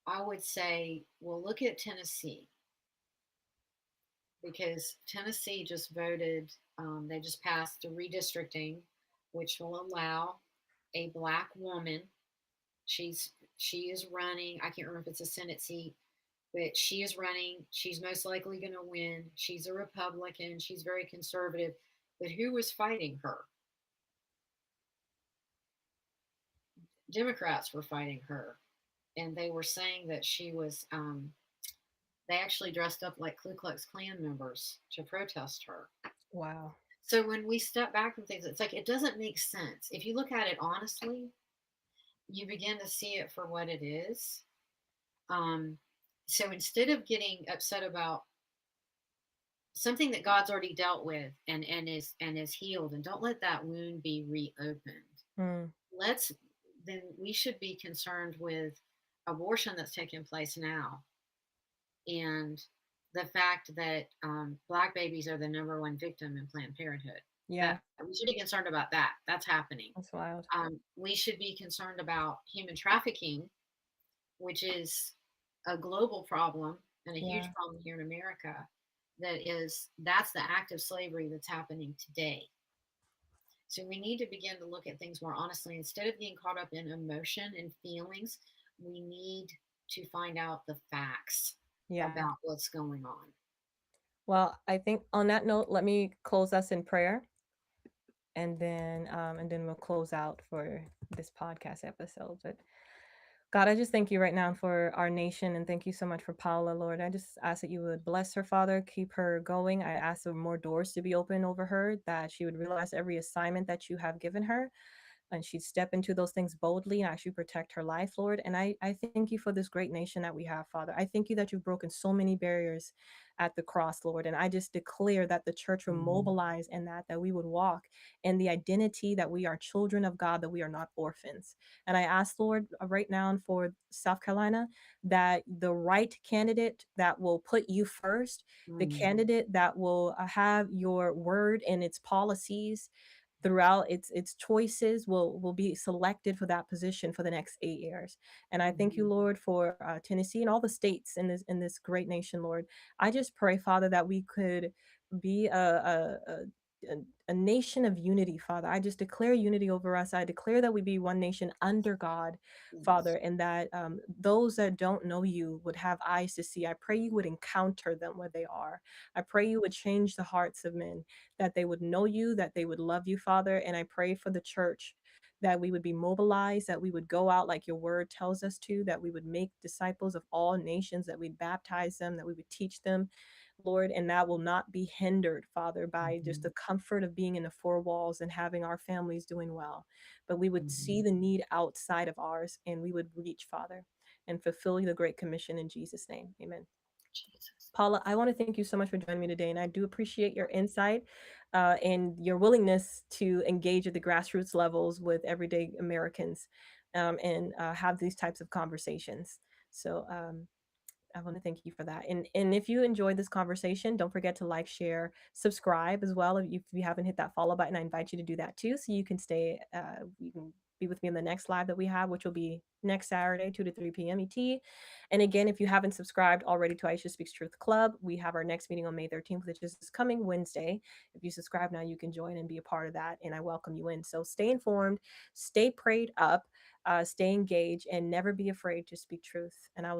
Speaker 2: I would say, well, look at Tennessee, because Tennessee just voted, they just passed the redistricting, which will allow a black woman. She is running. I can't remember if it's a Senate seat, but she is running. She's most likely going to win. She's a Republican. She's very conservative. But who was fighting her? Democrats were fighting her, and they were saying that she was. They actually dressed up like Ku Klux Klan members to protest her.
Speaker 1: Wow.
Speaker 2: So when we step back from things, it's like it doesn't make sense. If you look at it honestly, you begin to see it for what it is. So instead of getting upset about something that God's already dealt with and is healed, and don't let that wound be reopened. Then we should be concerned with abortion that's taking place now, and the fact that black babies are the number one victim in Planned Parenthood.
Speaker 1: Yeah.
Speaker 2: We should be concerned about that. That's happening.
Speaker 1: That's wild.
Speaker 2: We should be concerned about human trafficking, which is a global problem and a huge problem here in America. that's the act of slavery that's happening today. So we need to begin to look at things more honestly. Instead of being caught up in emotion and feelings, we need to find out the facts
Speaker 1: Yeah.
Speaker 2: about what's going on.
Speaker 1: Well, I think on that note, let me close us in prayer, and then we'll close out for this podcast episode. But God, I just thank you right now for our nation, and thank you so much for Paula, Lord. I just ask that you would bless her, Father, keep her going. I ask for more doors to be open over her, that she would realize every assignment that you have given her, and she'd step into those things boldly and actually protect her life, Lord. And I thank you for this great nation that we have, Father. I thank you that you've broken so many barriers at the cross, Lord. And I just declare that the church will mobilize in that we would walk in the identity that we are children of God, that we are not orphans. And I ask, Lord, right now for South Carolina, that the right candidate that will put you first, the candidate that will have your word and its policies throughout its choices will be selected for that position for the next 8 years. And I thank you, Lord, for Tennessee and all the states in this great nation, Lord. I just pray, Father, that we could be a nation of unity, Father. I just declare unity over us. I declare that we be one nation under God, Father, and that those that don't know you would have eyes to see. I pray you would encounter them where they are. I pray you would change the hearts of men, that they would know you, that they would love you, Father. And I pray for the church that we would be mobilized, that we would go out like your word tells us to, that we would make disciples of all nations, that we'd baptize them, that we would teach them, Lord, and that will not be hindered, Father, by just the comfort of being in the four walls and having our families doing well. But we would see the need outside of ours, and we would reach, Father, and fulfill the Great Commission in Jesus' name. Amen.
Speaker 2: Jesus.
Speaker 1: Paula, I want to thank you so much for joining me today, and I do appreciate your insight and your willingness to engage at the grassroots levels with everyday Americans, and have these types of conversations. So I want to thank you for that. And if you enjoyed this conversation, don't forget to like, share, subscribe as well. If you haven't hit that follow button, I invite you to do that too, so you can you can be with me in the next live that we have, which will be next Saturday, 2 to 3 p.m. ET. And again, if you haven't subscribed already to Aisha Speaks Truth Club, we have our next meeting on May 13th, which is this coming Wednesday. If you subscribe now, you can join and be a part of that, and I welcome you in. So stay informed, stay prayed up, stay engaged, and never be afraid to speak truth. And I will